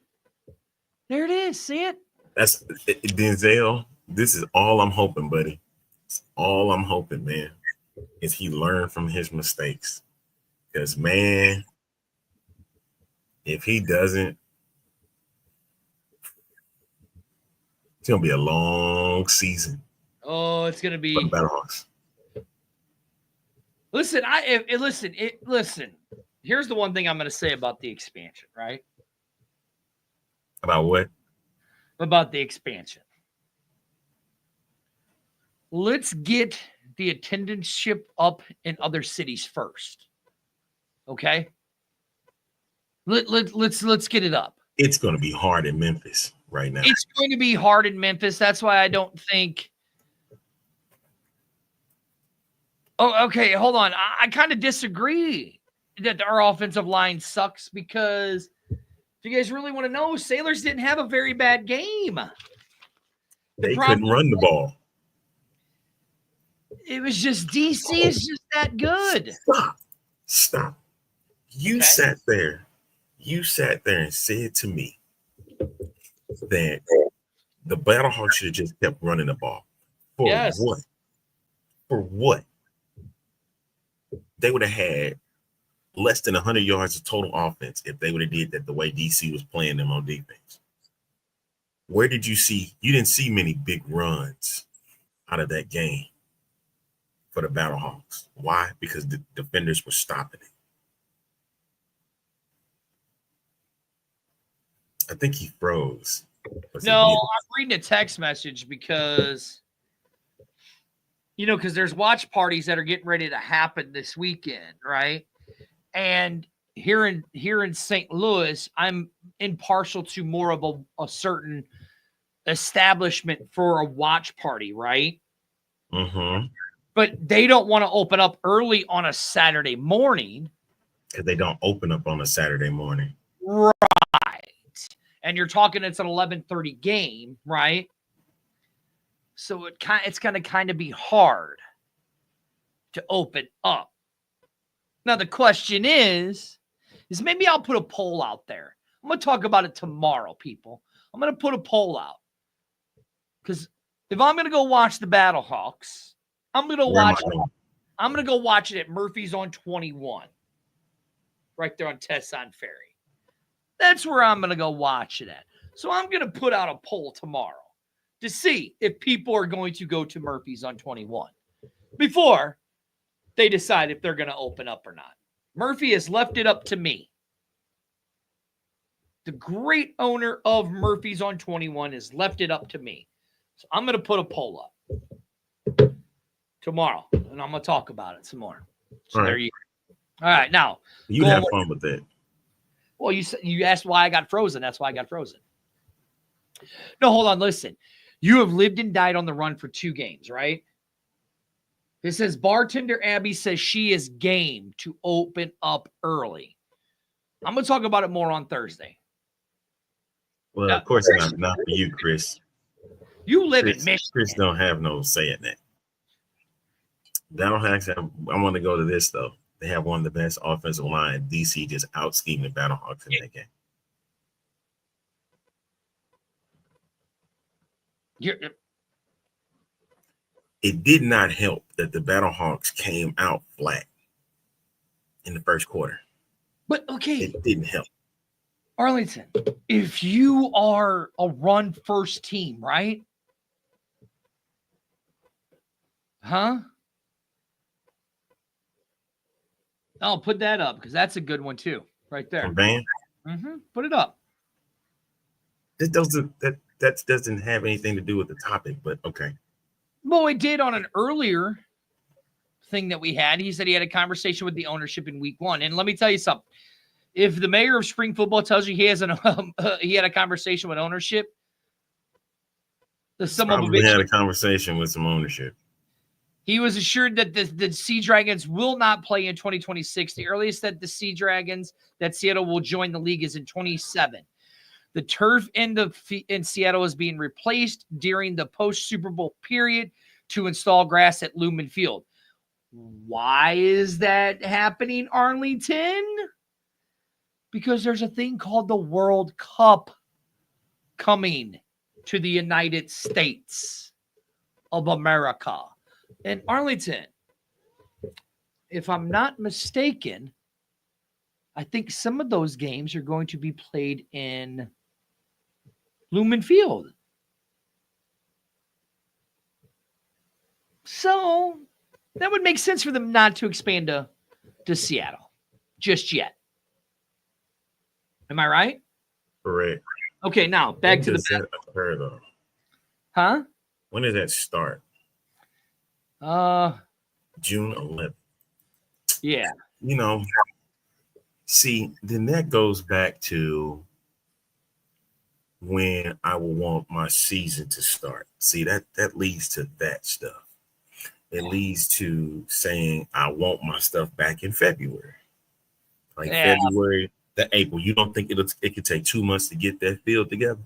There it is. See it? That's Denzel. This is all I'm hoping, buddy. It's all I'm hoping, man, is he learned from his mistakes. Because, man, if he doesn't, it's going to be a long season. Oh, it's going to be. For the Battlehawks. Listen. Here's the one thing I'm going to say about the expansion, right? About what? About the expansion. Let's get the attendance ship up in other cities first. Okay? Let's get it up. It's going to be hard in Memphis right now. It's going to be hard in Memphis. That's why I don't think. Oh, okay. Hold on. I kind of disagree that our offensive line sucks, because if you guys really want to know, Sailors didn't have a very bad game. They couldn't run the ball. It was just DC is just that good. Stop. You sat there and said to me that the Battlehawks should have just kept running the ball. For what? For what? They would have had less than 100 yards of total offense if they would have did that the way DC was playing them on defense. Where did you see? You didn't see many big runs out of that game for the Battlehawks. Why? Because the defenders were stopping it. I think he froze. No, I'm reading a text message because, because there's watch parties that are getting ready to happen this weekend, right? And here in St. Louis, I'm impartial to more of a certain establishment for a watch party, right? Mm-hmm. But they don't want to open up early on a Saturday morning. Because they don't open up on a Saturday morning. Right. And you're talking it's an 11:30 game, right? So it's going to kind of be hard to open up. Now, the question is maybe I'll put a poll out there. I'm going to talk about it tomorrow, people. I'm going to put a poll out. Because if I'm going to go watch the Battlehawks, I'm going to go watch it at Murphy's on 21. Right there on Tesson Ferry. That's where I'm going to go watch it at. So I'm going to put out a poll tomorrow to see if people are going to go to Murphy's on 21 before they decide if they're going to open up or not. Murphy has left it up to me. The great owner of Murphy's on 21 has left it up to me. So I'm going to put a poll up tomorrow, and I'm going to talk about it some more. So there you go. All right, now. You have fun with that. Well, you asked why I got frozen. That's why I got frozen. No, hold on. Listen. You have lived and died on the run for 2 games, right? It says bartender Abby says she is game to open up early. I'm going to talk about it more on Thursday. Well, of course not for you, Chris. You live in Michigan. Chris don't have no say in that. Battlehawks I want to go to this though. They have one of the best offensive line. DC just out schemed the Battlehawks in that game. It did not help that the Battlehawks came out flat in the first quarter. But okay, it didn't help. Arlington, if you are a run first team, right? Huh? Oh, put that up because that's a good one too, right there. Van? Put it up. That doesn't have anything to do with the topic, but okay. Well, it did on an earlier thing that we had. He said he had a conversation with the ownership in week 1. And let me tell you something. If the mayor of spring football tells you he had a conversation with ownership, we had a conversation with some ownership. He was assured that the Sea Dragons will not play in 2026. The earliest that the Sea Dragons that Seattle will join the league is in 27. The turf in Seattle is being replaced during the post-Super Bowl period to install grass at Lumen Field. Why is that happening, Arlington? Because there's a thing called the World Cup coming to the United States of America. And Arlington, if I'm not mistaken, I think some of those games are going to be played in Lumen Field. So that would make sense for them not to expand to Seattle just yet. Am I right? Correct. Okay, now back to the that occur, though? Huh? When does that start? June 11th. Yeah. See, then that goes back to when I will want my season to start. See, that leads to that stuff. It leads to saying I want my stuff back in February. February to April. You don't think it could take 2 months to get that field together?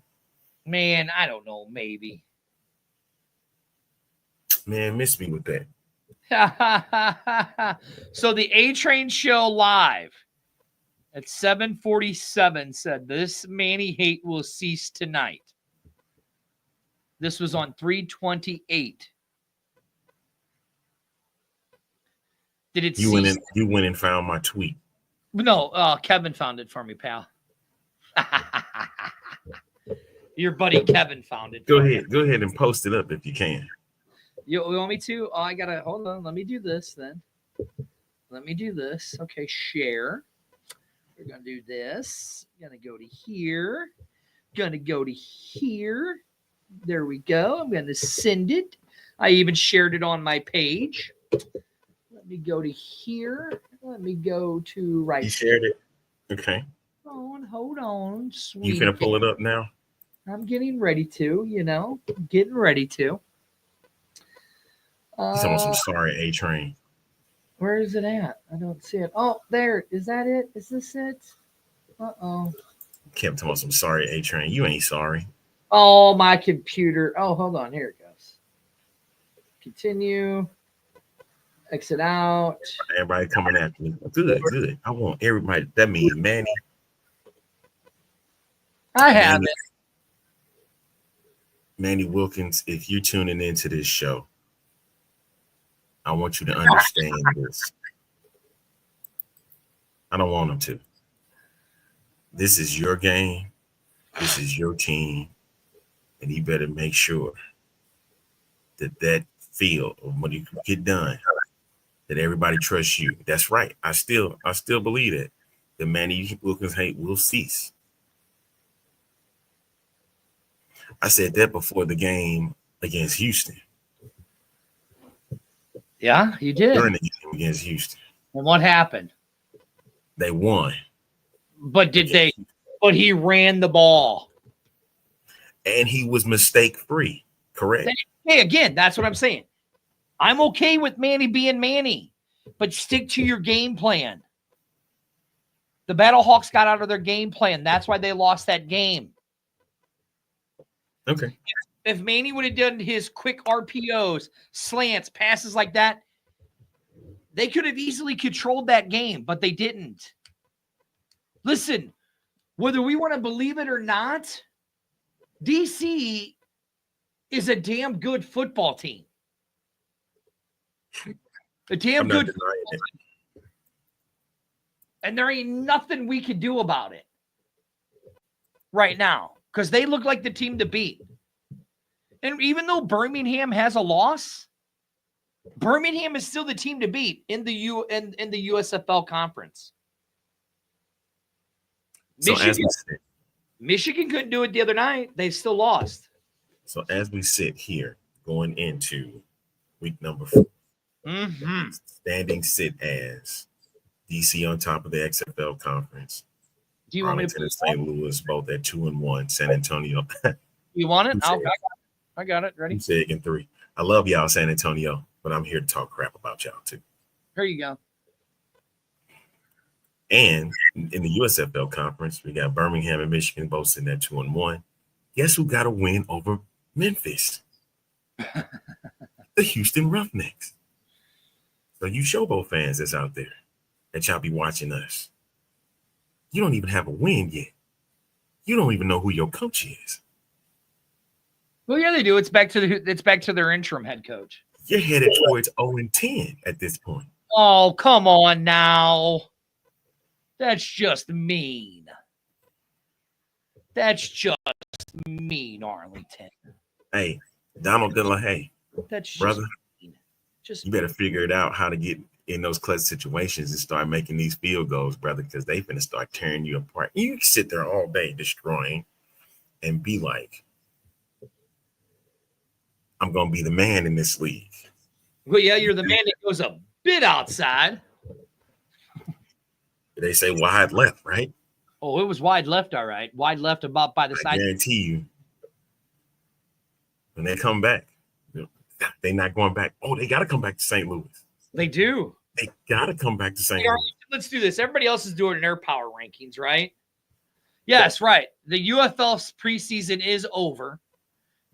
Man, I don't know, maybe. Man, miss me with that. So the A-Train show live at 7:47 said this Manny hate will cease tonight. This was on 3/28. Did it cease? You went and found my tweet. No, Kevin found it for me, pal. Your buddy Kevin found it. Go ahead and post it up if you can. You want me to? Oh, I gotta hold on. Let me do this then. Let me do this. Okay, share. We're gonna do this. Gonna go to here. Gonna go to here. There we go. I'm gonna send it. I even shared it on my page. Let me go to here. Let me go to right. You shared it. Okay. Hold on. Sweet. You finna pull it up now? I'm getting ready to. Getting ready to. Someone some sorry A-Train. Where is it at? I don't see it. Oh, there. Is that it? Is this it? Uh-oh. Kept talking about some sorry A-Train. You ain't sorry. Oh, my computer. Oh, hold on. Here it goes. Continue. Exit out. Everybody coming after me. Good. I want everybody. That means Manny. I have it. Manny Wilkins, if you're tuning into this show, I want you to understand this. I don't want them to. This is your game. This is your team. And you better make sure that field, when you get done, that everybody trusts you. That's right. I still believe that. The Manny Wilkins hate will cease. I said that before the game against Houston. Yeah, you did. During the game against Houston. And what happened? They won. But but he ran the ball. And he was mistake-free. Correct. Hey, again, that's what I'm saying. I'm okay with Manny being Manny, but stick to your game plan. The Battlehawks got out of their game plan. That's why they lost that game. Okay. If Manny would have done his quick RPOs, slants, passes like that, they could have easily controlled that game, but they didn't. Listen, whether we want to believe it or not, DC is a damn good football team. A damn good football team. And there ain't nothing we can do about it right now because they look like the team to beat. And even though Birmingham has a loss, Birmingham is still the team to beat in the USFL conference. So Michigan couldn't do it the other night. They still lost. So as we sit here going into week number 4, standing sit as DC on top of the XFL conference. Do you want me to put St. Louis both at 2-1, San Antonio? You want it? I got it. Ready? 2-3. I love y'all, San Antonio, but I'm here to talk crap about y'all too. Here you go. And in the USFL conference, we got Birmingham and Michigan both sitting at 2-1. Guess who got a win over Memphis? The Houston Roughnecks. So you Showboat fans that's out there that y'all be watching us, you don't even have a win yet. You don't even know who your coach is. Well, yeah, they do. It's back to their interim head coach. You're headed towards 0-10 at this point. Oh, come on now. That's just mean. That's just mean, Arlington. Hey, Donald DeLahaye. That's just brother. Mean. Just you better figure it out how to get in those clutch situations and start making these field goals, brother, because they finna start tearing you apart. You can sit there all day destroying and be like, I'm gonna be the man in this league. Well, yeah, you're the man that goes a bit outside. They say wide left, right? Oh, it was wide left, all right. Wide left about by the side. I guarantee you, when they come back, they're not going back. Oh, they got to come back to St. Louis. They do. They got to come back to St. Louis. Let's do this. Everybody else is doing their power rankings, right? Yes, right. The UFL preseason is over.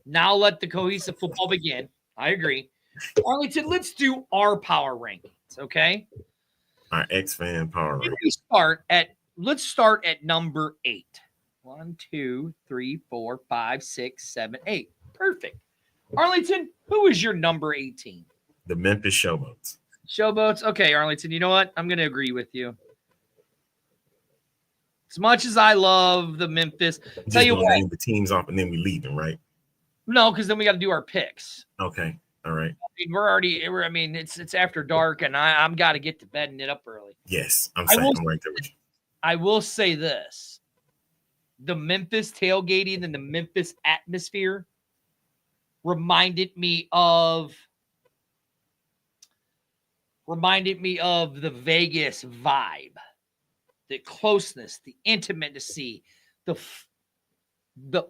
Now let the cohesive football begin. I agree. Arlington, let's do our power rankings, okay? Our X-Fan power rankings. Let's start at number 8. 1, 2, 3, 4, 5, 6, 7, 8. Perfect. Arlington, who is your number 18? The Memphis Showboats. Showboats. Okay, Arlington, you know what? I'm going to agree with you. As much as I love the Memphis, tell you what, name the teams off and then we leave them, right? No, because then we got to do our picks. Okay, all right. I mean, it's after dark, and I'm got to get to bed and get up early. Yes, I'm right there with you. I will say this: the Memphis tailgating and the Memphis atmosphere reminded me of the Vegas vibe, the closeness, the intimacy, the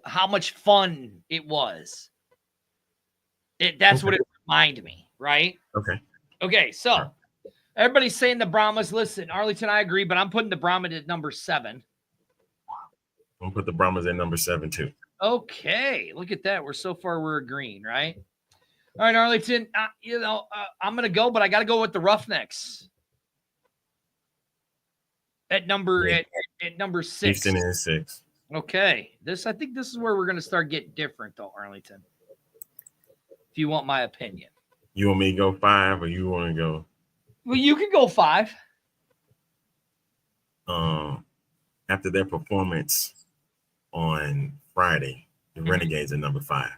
how much fun it was. That's what it reminded me, right? Okay, so everybody's saying the Brahmas. Listen, Arlington, I agree, but I'm putting the Brahmas at number 7. I'm going to put the Brahmas at number 7 too. Okay, look at that. We're agreeing, right? All right, Arlington, I'm going to go, but I got to go with the Roughnecks at number 6. Houston is 6. Okay, I think this is where we're going to start getting different, though, Arlington. If you want my opinion. You want me to go 5 or you want to go? Well, you can go 5. After their performance on Friday, the Renegades are number 5,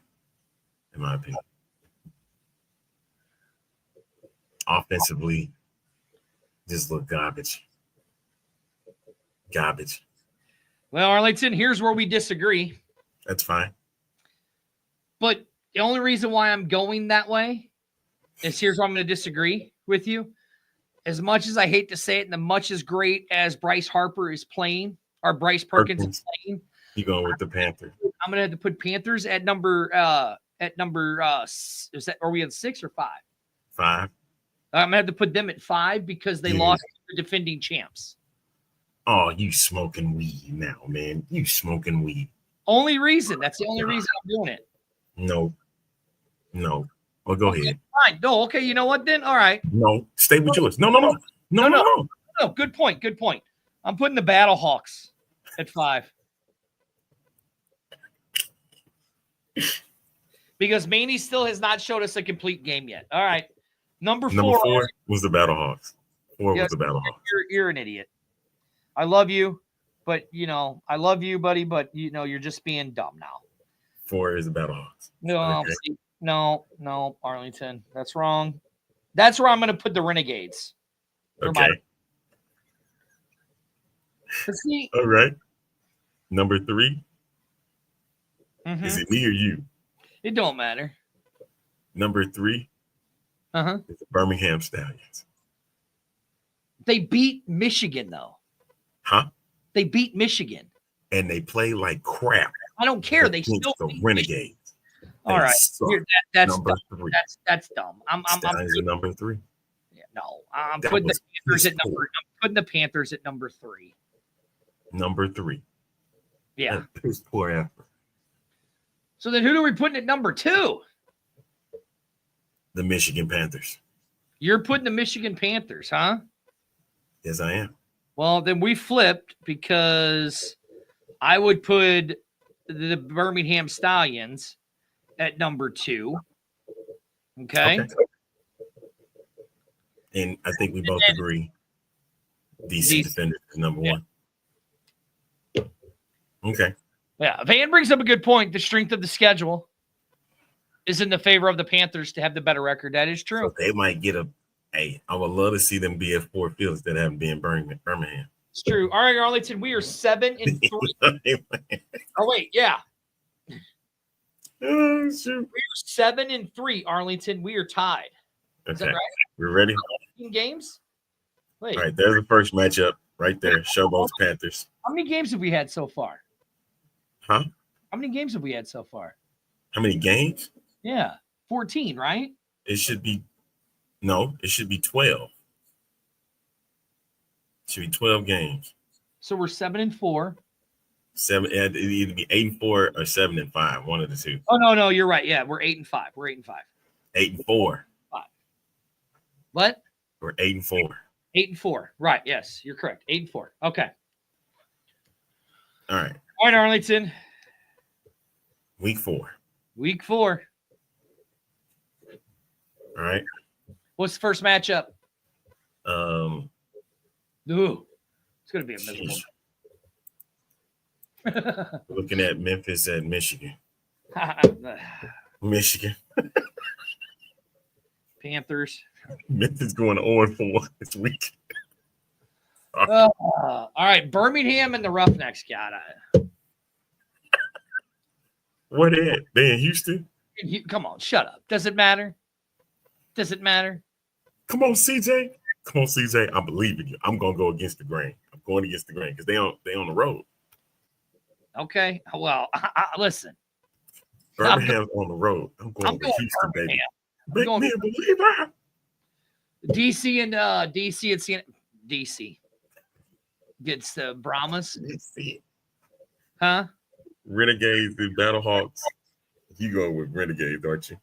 in my opinion. Offensively, just look garbage. Garbage. Well, Arlington, here's where we disagree. That's fine. But the only reason why I'm going that way is here's where I'm going to disagree with you. As much as I hate to say it, and as much as great as Bryce Harper is playing, or Bryce Perkins is playing, you going with the Panthers? I'm going to have to put Panthers at number. Is that? Are we at 6 or 5? 5. I'm going to have to put them at 5 because they lost to the defending champs. Oh, you smoking weed now, man. You smoking weed. Only reason. That's the only reason I'm doing it. No. Well, go ahead. Fine. No, okay. You know what then? All right. No, stay with yours. No. No, good point. I'm putting the Battlehawks at 5. Because Maney still has not showed us a complete game yet. All right. Number 4 was the Battlehawks. 4 was the Battlehawks. You're an idiot. I love you, but I love you, buddy, but you're just being dumb now. 4 is the Battlehawks. No, Okay. no, Arlington. That's wrong. That's where I'm going to put the Renegades. Okay. See, all right. Number 3. mm-hmm. Is it me or you? It don't matter. Number 3 is the Birmingham Stallions. They beat Michigan, though. Huh? They beat Michigan. And they play like crap. I don't care. They still the Renegades. All right. That's number dumb. 3. That's dumb. I'm number 3. Yeah, no. I'm putting the Panthers at number. I'm putting the Panthers at number 3. Number 3. Yeah. Piss poor effort. So then, who are we putting at number 2? The Michigan Panthers. You're putting the Michigan Panthers, huh? Yes, I am. Well, then we flipped because I would put the Birmingham Stallions at number 2. Okay. And I think we both agree DC Defenders is number 1. Okay. Yeah. Van brings up a good point. The strength of the schedule is in the favor of the Panthers to have the better record. That is true. So they might get I would love to see them be at Fort Phillips that haven't been Birmingham. It's true. All right, Arlington, we are 7-3. Oh, wait, yeah. Oh, shoot. We are 7-3, Arlington. We are tied. Is that right? We're ready? Games? Wait. All right, there's the first matchup right there. Showboats Panthers. How many games have we had so far? Huh? How many games have we had so far? How many games? Yeah, 14, right? It should be 12. It should be 12 games. So we're 7-4. 7. It'd either be 8-4 or 7-5. One of the two. Oh no, you're right. Yeah, we're 8-5. We're 8-5. 8-4. 5. What? We're 8-4. 8-4. Right. Yes, you're correct. 8-4. Okay. All right. All right, Arlington. Week 4. Week 4. All right. What's the first matchup? Ooh, it's going to be a miserable. Looking at Memphis at Michigan. Michigan. Panthers. Memphis going 0-4 this week. All right, Birmingham and the Roughnecks got it. Where they at? They in Houston? Come on, shut up. Does it matter? Does it matter? Come on, CJ. I believe in you. I'm gonna go against the grain. I'm going against the grain because they on the road. Okay. Well, listen. Birmingham's on the road. I'm going with Houston, baby. Make me a believer. DC and DC gets the Brahmas. Huh? Renegades and Battlehawks. You go with Renegades, aren't you?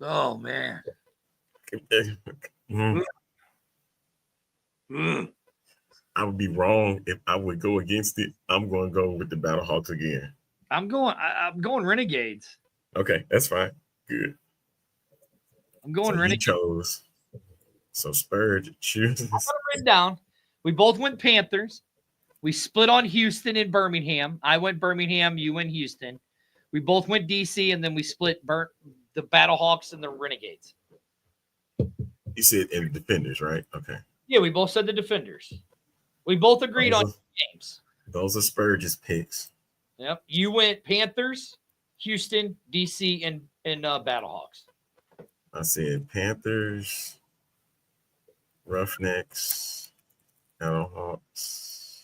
Oh man. I would be wrong if I would go against it. I'm going to go with the Battlehawks again. I'm going Renegades. Okay, that's fine. Good. I'm going Renegades. You chose. So Spurge chooses. I written down. We both went Panthers. We split on Houston and Birmingham. I went Birmingham. You went Houston. We both went DC, and then we split the Battlehawks and the Renegades. You said in Defenders, right? Okay. Yeah, we both said the Defenders. We both agreed on games. Those are Spurge's picks. Yep. You went Panthers, Houston, DC, and Battlehawks. I said Panthers, Roughnecks, Battlehawks,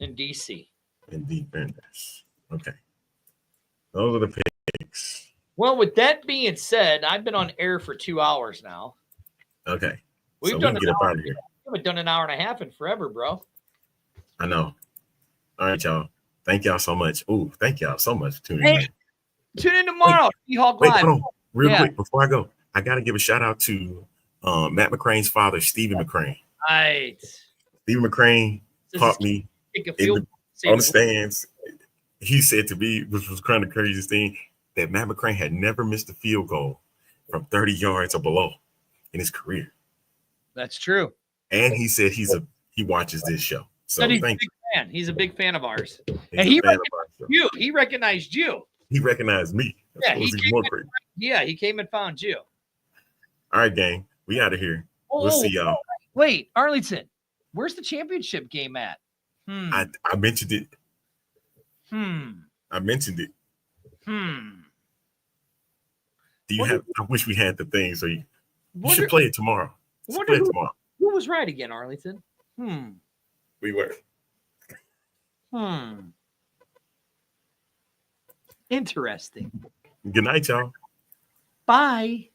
and DC. And Defenders. Okay. Those are the picks. Well, with that being said, I've been on air for 2 hours now. Okay. We can get up out of here. We haven't done an hour and a half in forever, bro. I know. All right, y'all. Thank y'all so much. Ooh, thank y'all so much for tuning in. Tune in tomorrow. Seahawk Wait, Live. hold on. Real quick before I go, I got to give a shout out to Matt McCrane's father, Stephen McCrane. Right. Stephen McCrane caught me on the stands. He said to me, which was kind of the craziest thing, that Matt McCrane had never missed a field goal from 30 yards or below in his career. That's true. And he said he watches this show. So he's a big fan. He's a big fan of ours. And he recognized you. He recognized you. He recognized me. He came and found you. All right, gang. We out of here. We'll see y'all. Wait, Arlington. Where's the championship game at? I mentioned it. I mentioned it. Do you have? I wish we had the thing, so you should play it tomorrow. Who was right again, Arlington? We were. Interesting. Good night, y'all. Bye.